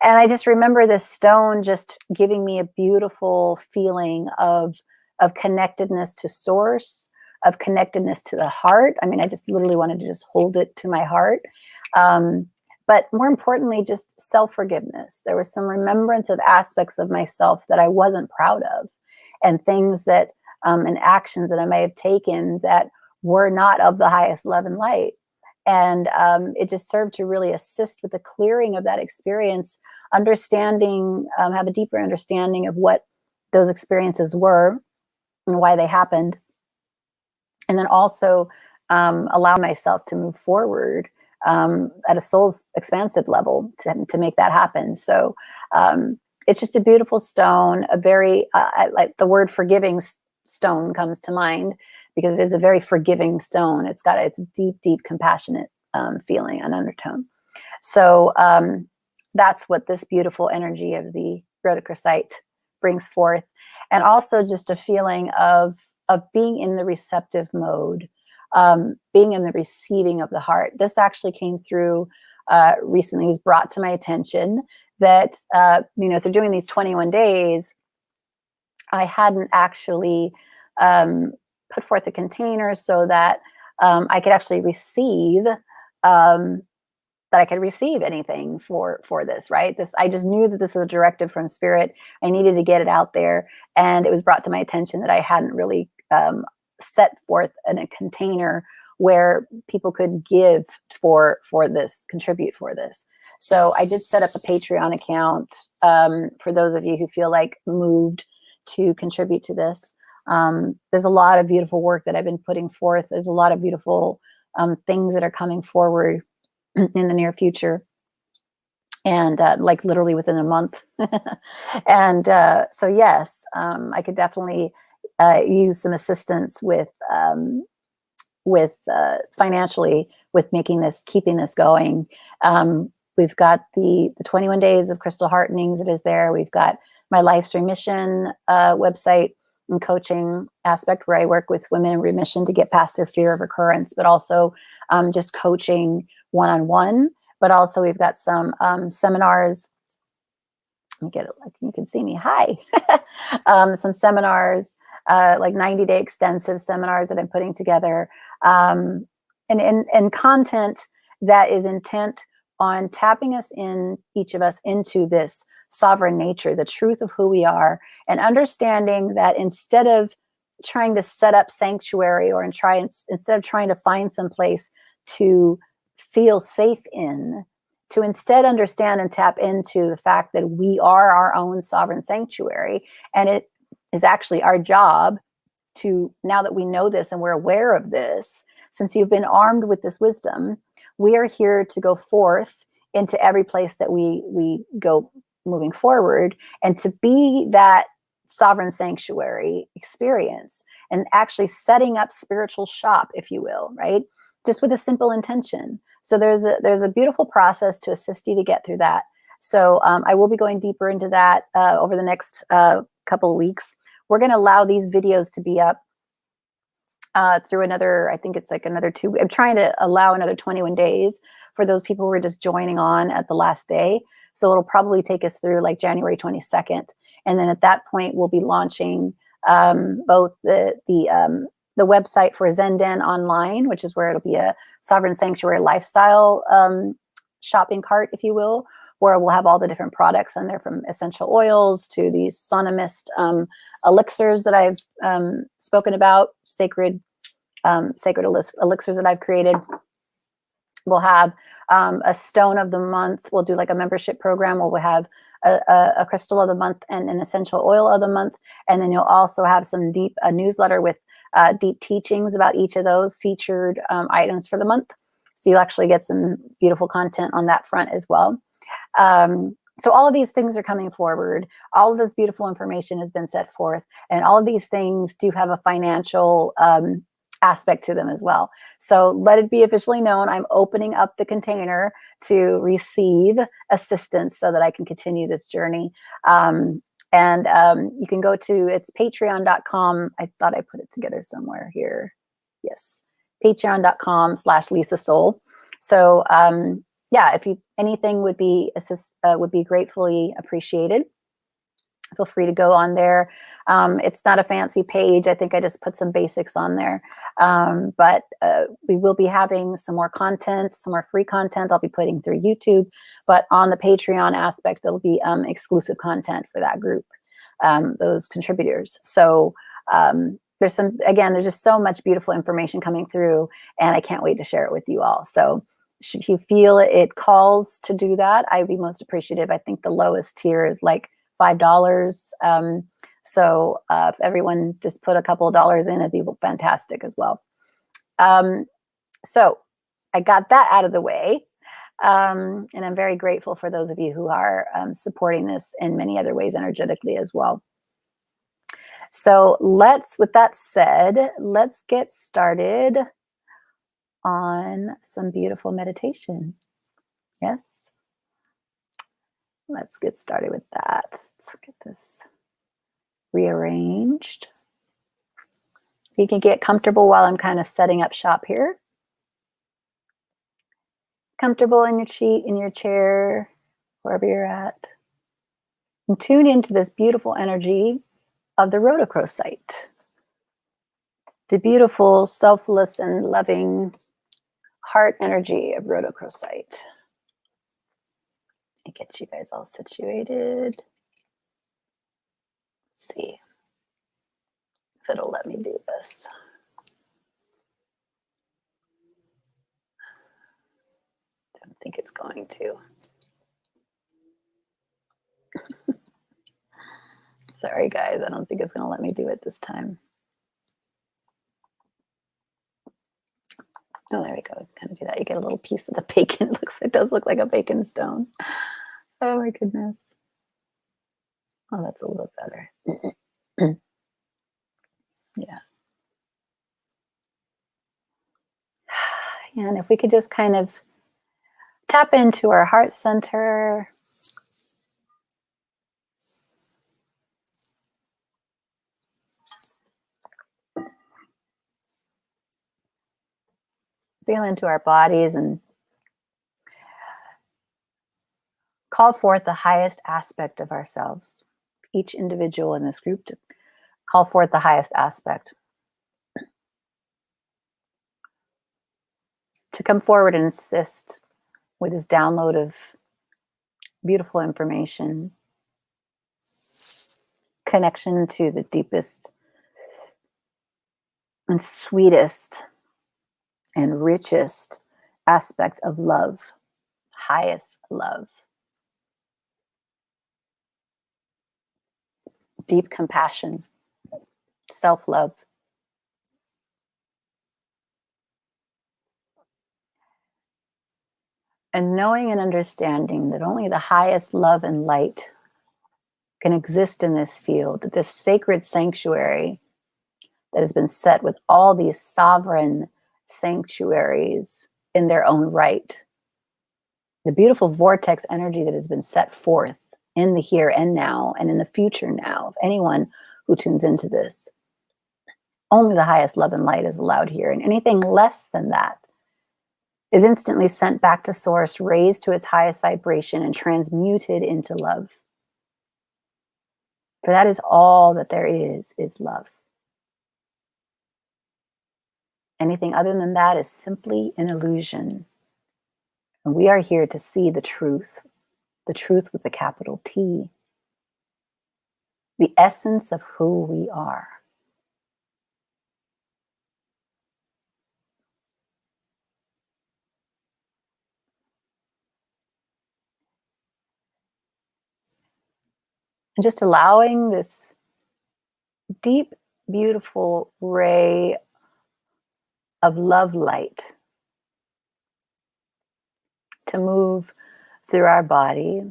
And I just remember this stone just giving me a beautiful feeling of connectedness to source, of connectedness to the heart. I mean, I just literally wanted to just hold it to my heart. But more importantly, just self-forgiveness. There was some remembrance of aspects of myself that I wasn't proud of, and things that, and actions that I may have taken that were not of the highest love and light. And it just served to really assist with the clearing of that experience, understanding, have a deeper understanding of what those experiences were and why they happened. And then also allow myself to move forward at a soul's expansive level to make that happen. So it's just a beautiful stone, a very, like the word forgiving stone comes to mind, because it is a very forgiving stone. It's got its deep, deep, compassionate feeling and undertone. So that's what this beautiful energy of the rhodochrosite brings forth. And also just a feeling of being in the receptive mode, being in the receiving of the heart. This actually came through recently. It was brought to my attention that, you know, if they're doing these 21 days, I hadn't actually put forth a container so that I could actually receive, that I could receive anything for this, right? I just knew that this was a directive from Spirit. I needed to get it out there. And it was brought to my attention that I hadn't really set forth in a container where people could give for this, contribute for this. So I did set up a Patreon account for those of you who feel like moved to contribute to this. There's a lot of beautiful work that I've been putting forth. There's a lot of beautiful things that are coming forward in the near future, and like literally within a month. And so yes, I could definitely use some assistance with financially with keeping this going. We've got the 21 days of crystal heartenings. It is there. We've got my Life's Remission website and coaching aspect, where I work with women in remission to get past their fear of recurrence, but also just coaching one-on-one. But also we've got some seminars. Let me get it like you can see me. Hi. Some seminars, like 90-day extensive seminars that I'm putting together, and content that is intent on tapping each of us into this sovereign nature, the truth of who we are, and understanding that instead of trying to set up sanctuary, or instead of trying to find some place to feel safe in, to instead understand and tap into the fact that we are our own sovereign sanctuary. And it is actually our job to, now that we know this and we're aware of this, since you've been armed with this wisdom, we are here to go forth into every place that we go moving forward, and to be that sovereign sanctuary experience, and actually setting up spiritual shop, if you will, right? Just with a simple intention. So there's a beautiful process to assist you to get through that. So I will be going deeper into that over the next couple of weeks. We're going to allow these videos to be up through another, I think it's like another 2. I'm trying to allow another 21 days for those people who are just joining on at the last day. So it'll probably take us through like January 22nd. And then at that point, we'll be launching both the website for Zenden Online, which is where it'll be a sovereign sanctuary lifestyle shopping cart, if you will, where we'll have all the different products in there, from essential oils to these sauna mist elixirs that I've spoken about, sacred elixirs that I've created. We'll have a stone of the month. We'll do like a membership program where we'll have a crystal of the month and an essential oil of the month. And then you'll also have some a newsletter with deep teachings about each of those featured items for the month. So you'll actually get some beautiful content on that front as well. So all of these things are coming forward. All of this beautiful information has been set forth, and all of these things do have a financial aspect to them as well. So let it be officially known, I'm opening up the container to receive assistance so that I can continue this journey. You can go to, it's patreon.com. I thought I put it together somewhere here. Yes, patreon.com/Lisasoul. So yeah, if anything would be gratefully appreciated. Feel free to go on there. It's not a fancy page. I think I just put some basics on there. But we will be having some more content, some more free content I'll be putting through YouTube. But on the Patreon aspect, there'll be exclusive content for that group, those contributors. So there's just so much beautiful information coming through, and I can't wait to share it with you all. So if you feel it calls to do that, I'd be most appreciative. I think the lowest tier is like $5. So if everyone just put a couple of dollars in, it'd be fantastic as well. So I got that out of the way. And I'm very grateful for those of you who are supporting this in many other ways energetically as well. So with that said, let's get started on some beautiful meditation. Yes. Let's get started with that. Let's get this rearranged. You can get comfortable while I'm kind of setting up shop here. Comfortable in your seat, in your chair, wherever you're at. And tune into this beautiful energy of the Rhodochrosite. The beautiful, selfless, and loving heart energy of Rhodochrosite. Let me get you guys all situated. Let's see if it'll let me do this. Don't think it's going to. Sorry, guys. I don't think it's going to let me do it this time. Oh, there we go. Kind of do that. You get a little piece of the bacon. It does look like a bacon stone. Oh my goodness. Oh, that's a little better. Yeah. And if we could just kind of tap into our heart center. Feel into our bodies and call forth the highest aspect of ourselves. Each individual in this group to call forth the highest aspect. To come forward and assist with this download of beautiful information. Connection to the deepest and sweetest and richest aspect of love. Highest love. Deep compassion. Self-love. And knowing and understanding that only the highest love and light can exist in this field, this sacred sanctuary that has been set with all these sovereign sanctuaries in their own right. The beautiful vortex energy that has been set forth in the here and now and in the future now of anyone who tunes into this. Only the highest love and light is allowed here. And anything less than that is instantly sent back to source, raised to its highest vibration, and transmuted into love. For that is all that there is love. Anything other than that is simply an illusion. And we are here to see the truth with the capital T, the essence of who we are. And just allowing this deep, beautiful ray of love light to move through our body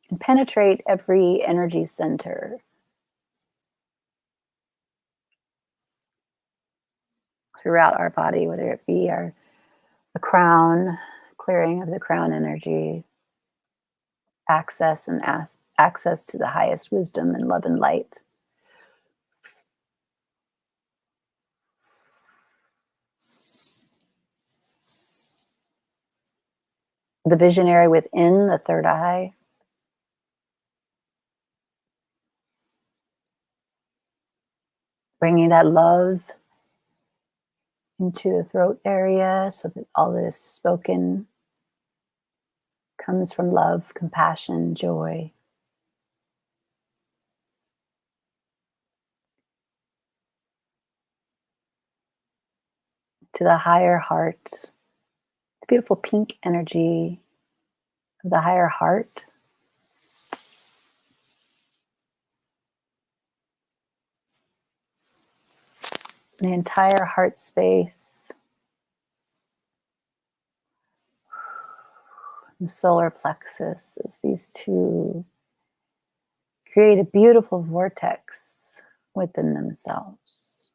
and penetrate every energy center throughout our body, whether it be the crown, clearing of the crown energy, access to the highest wisdom and love and light. The visionary within the third eye. Bringing that love into the throat area so that all that is spoken comes from love, compassion, joy. To the higher heart, the beautiful pink energy of the higher heart. The entire heart space. The solar plexus as these two create a beautiful vortex within themselves.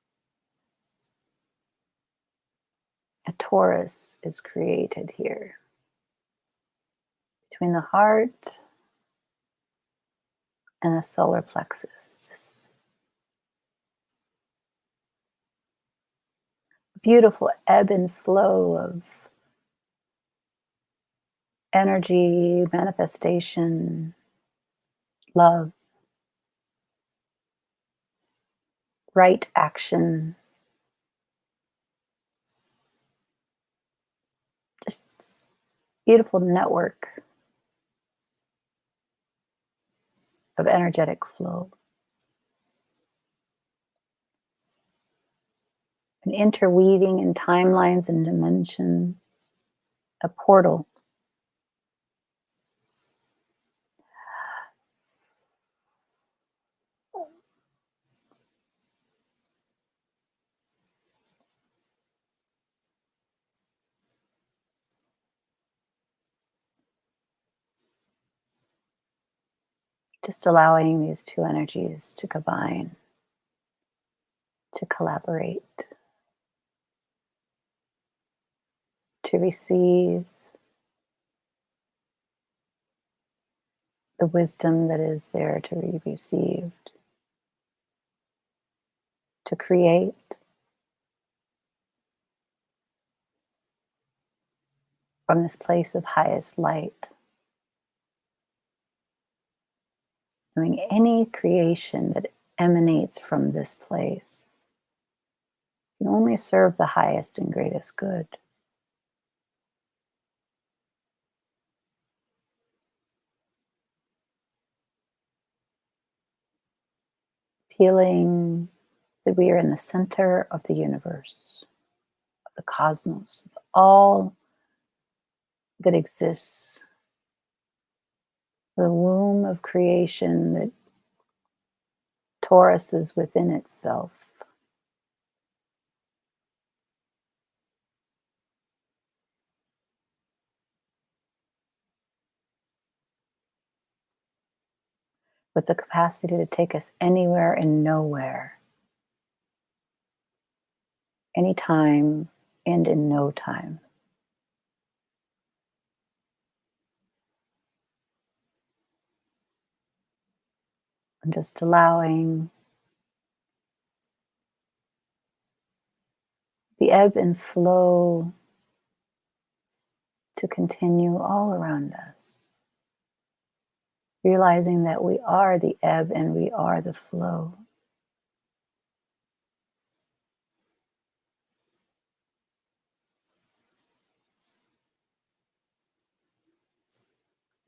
A torus is created here between the heart and the solar plexus. Just a beautiful ebb and flow of energy, manifestation, love, right action. Just beautiful network of energetic flow. An interweaving in timelines and dimensions. A portal. Just allowing these two energies to combine, to collaborate, to receive the wisdom that is there to be received, to create from this place of highest light. Doing any creation that emanates from this place can only serve the highest and greatest good. Feeling that we are in the center of the universe, of the cosmos, of all that exists. The womb of creation that Taurus is within itself. with the capacity to take us anywhere and nowhere, anytime and in no time. And just allowing the ebb and flow to continue all around us. Realizing that we are the ebb and we are the flow.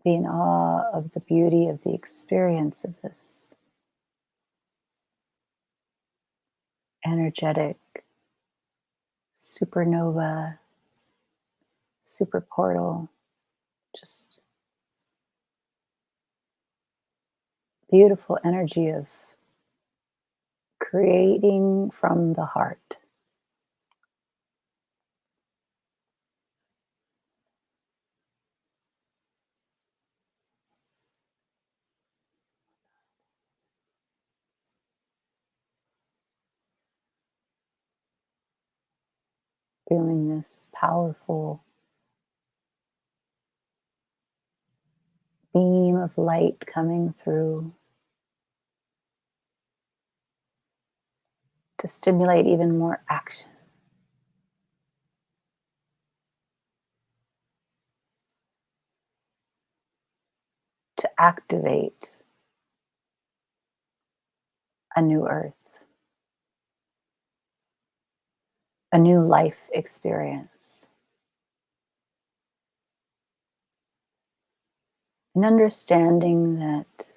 Be in awe of the beauty of the experience of this energetic supernova, super portal, just beautiful energy of creating from the heart. Feeling this powerful beam of light coming through to stimulate even more action. To activate a new earth, a new life experience. And understanding that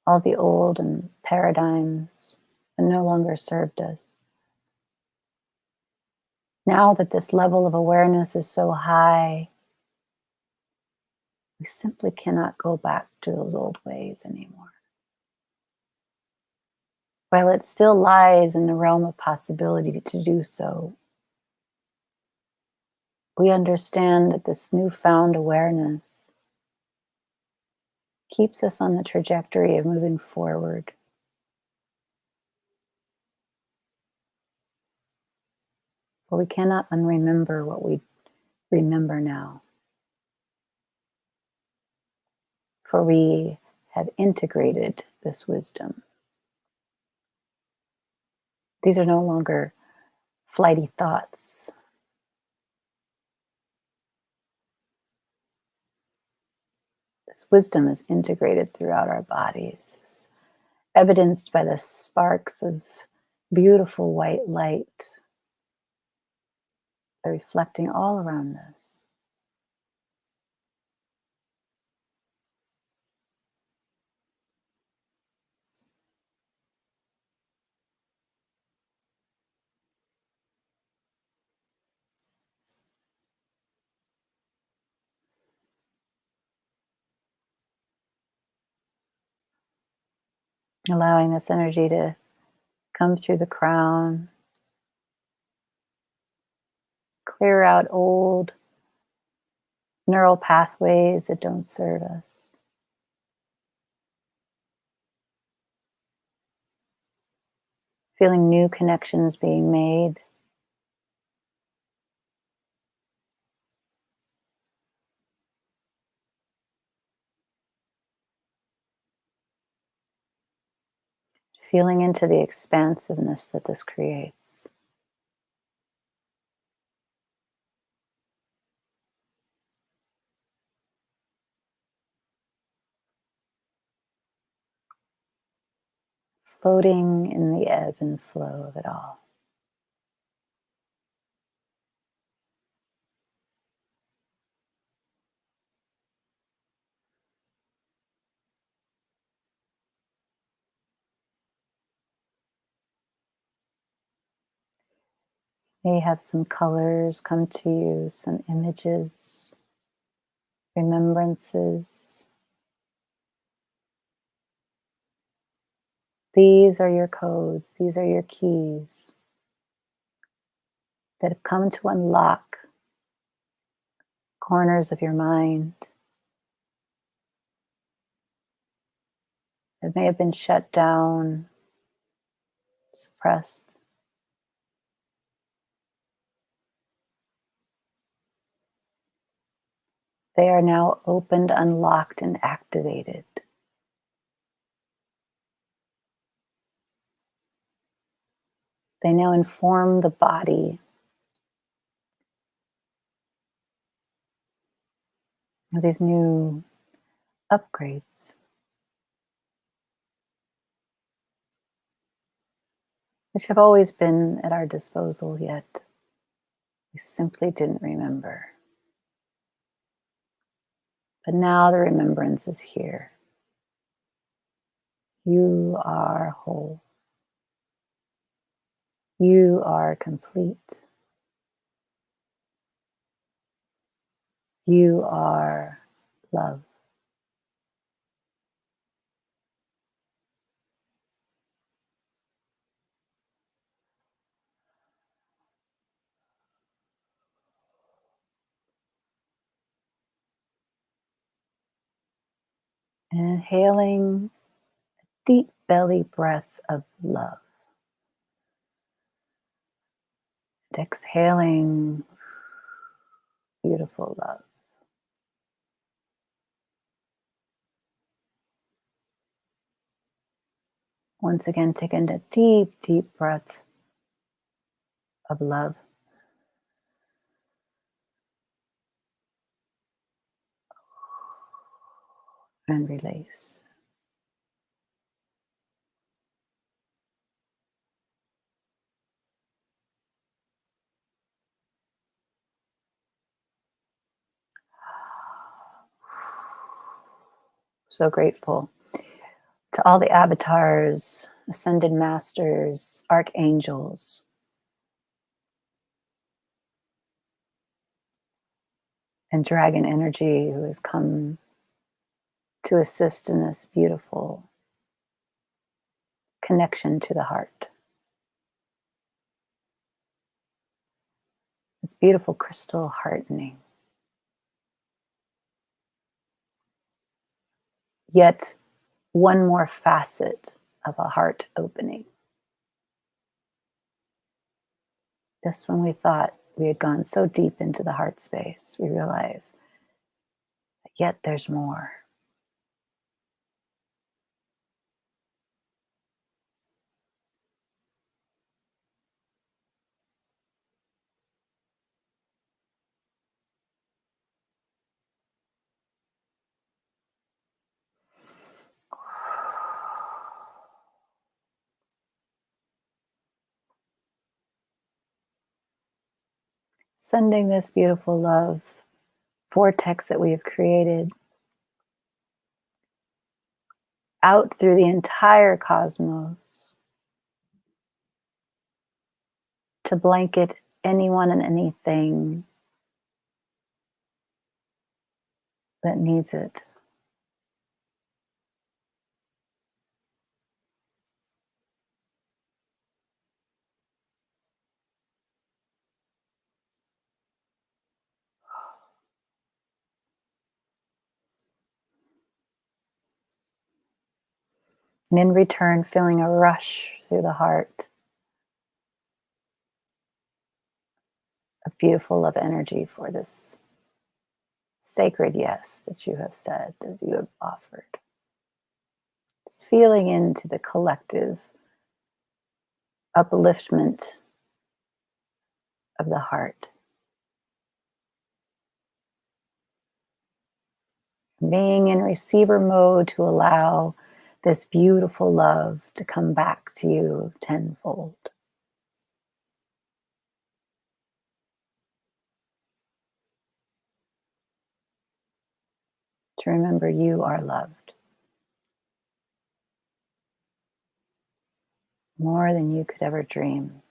all the old and paradigms that no longer served us. Now that this level of awareness is so high, we simply cannot go back to those old ways anymore. While it still lies in the realm of possibility to do so, we understand that this newfound awareness keeps us on the trajectory of moving forward. For we cannot unremember what we remember now. For we have integrated this wisdom. These are no longer flighty thoughts. This wisdom is integrated throughout our bodies, is evidenced by the sparks of beautiful white light reflecting all around us. Allowing this energy to come through the crown, clear out old neural pathways that don't serve us. Feeling new connections being made. Feeling into the expansiveness that this creates. Floating in the ebb and flow of it all. May have some colors come to you, some images, remembrances. These are your codes, these are your keys that have come to unlock corners of your mind that may have been shut down, suppressed. They are now opened, unlocked, and activated. They now inform the body of these new upgrades, which have always been at our disposal, yet we simply didn't remember. But now the remembrance is here. You are whole. You are complete. You are love. Inhaling a deep belly breath of love. And exhaling beautiful love. Once again, take in a deep, deep breath of love. And release. So grateful to all the avatars, ascended masters, archangels, and dragon energy who has come to assist in this beautiful connection to the heart. This beautiful crystal heartening. Yet one more facet of a heart opening. Just when we thought we had gone so deep into the heart space, we realize that yet there's more. Sending this beautiful love vortex that we have created out through the entire cosmos to blanket anyone and anything that needs it. And in return, feeling a rush through the heart of beautiful love energy for this sacred yes that you have said, as you have offered. Just feeling into the collective upliftment of the heart. Being in receiver mode to allow this beautiful love to come back to you tenfold. To remember you are loved. More than you could ever dream.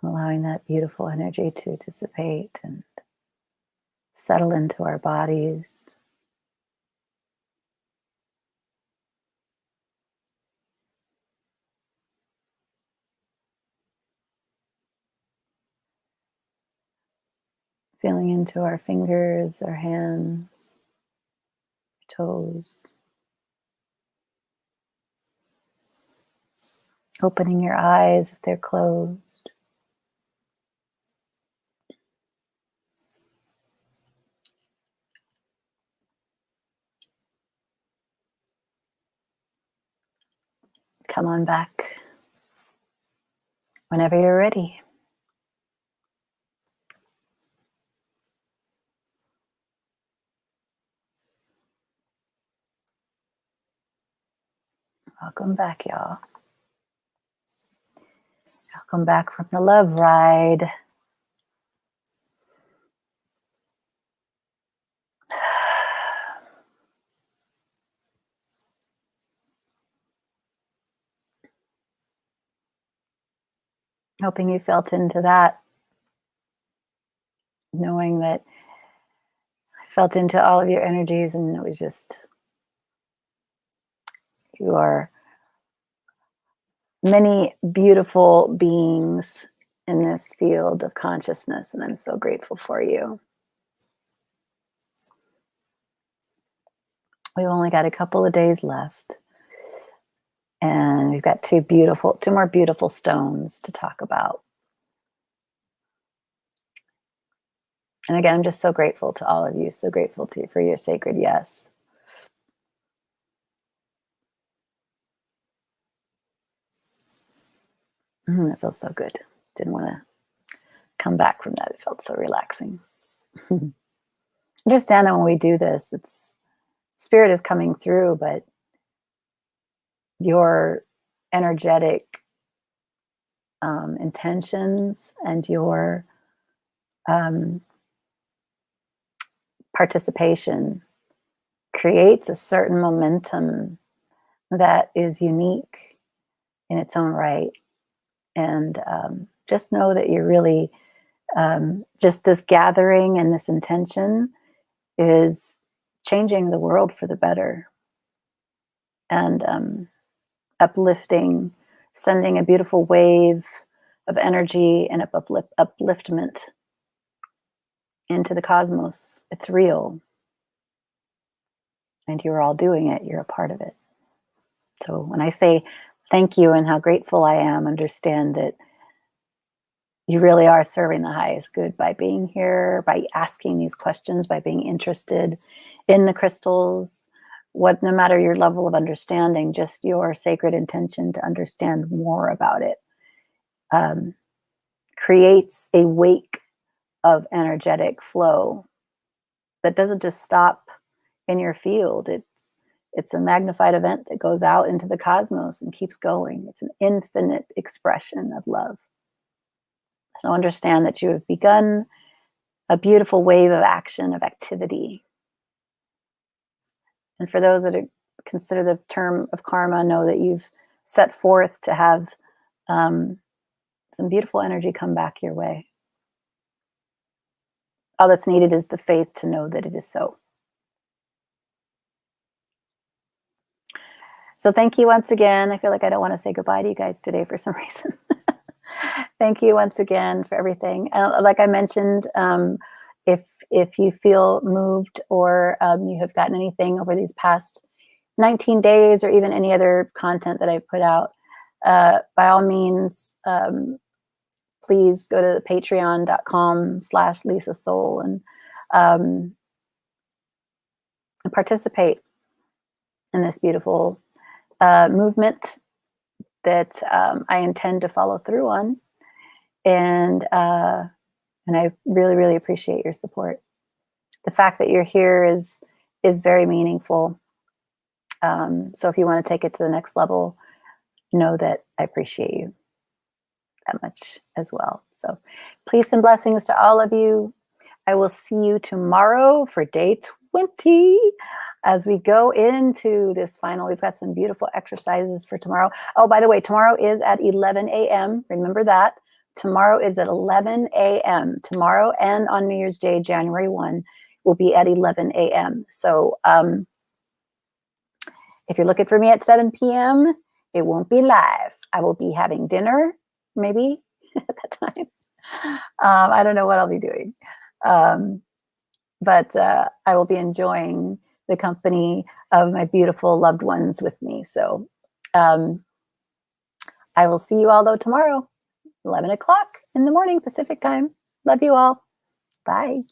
Allowing that beautiful energy to dissipate and settle into our bodies. Feeling into our fingers, our hands, toes. Opening your eyes if they're closed. Come on back whenever you're ready. Welcome back, y'all. Welcome back from the love ride. Hoping you felt into that, knowing that I felt into all of your energies, and it was just, you are many beautiful beings in this field of consciousness, and I'm so grateful for you. We've only got a couple of days left, and we've got two more beautiful stones to talk about. And again, I'm just so grateful to all of you, so grateful to you for your sacred yes. It feels so good. Didn't want to come back from that. It felt so relaxing. Understand that when we do this, it's spirit is coming through, but your energetic intentions and your participation creates a certain momentum that is unique in its own right. And just know that you're really, just this gathering and this intention is changing the world for the better. And uplifting, sending a beautiful wave of energy and upliftment into the cosmos. It's real. And you're all doing it. You're a part of it. So when I say thank you and how grateful I am, understand that you really are serving the highest good by being here, by asking these questions, by being interested in the crystals. No matter your level of understanding, just your sacred intention to understand more about it creates a wake of energetic flow that doesn't just stop in your field. It's a magnified event that goes out into the cosmos and keeps going. It's an infinite expression of love. So understand that you have begun a beautiful wave of action, of activity. And for those that consider the term of karma, know that you've set forth to have some beautiful energy come back your way. All that's needed is the faith to know that it is so. So thank you once again. I feel like I don't want to say goodbye to you guys today for some reason. Thank you once again for everything. Like I mentioned, if you feel moved or you have gotten anything over these past 19 days or even any other content that I've put out, by all means, please go to patreon.com/Lisasoul and participate in this beautiful movement that I intend to follow through on. And I really, really appreciate your support. The fact that you're here is very meaningful. So if you want to take it to the next level, know that I appreciate you that much as well. So peace and blessings to all of you. I will see you tomorrow for day 20 as we go into this final. We've got some beautiful exercises for tomorrow. Oh, by the way, tomorrow is at 11 a.m. Remember that. Tomorrow is at 11 a.m. Tomorrow and on New Year's Day, January 1, will be at 11 a.m. So if you're looking for me at 7 p.m., it won't be live. I will be having dinner, maybe, at that time. I don't know what I'll be doing. But I will be enjoying the company of my beautiful loved ones with me. So I will see you all though tomorrow, 11 o'clock in the morning Pacific time. Love you all. Bye.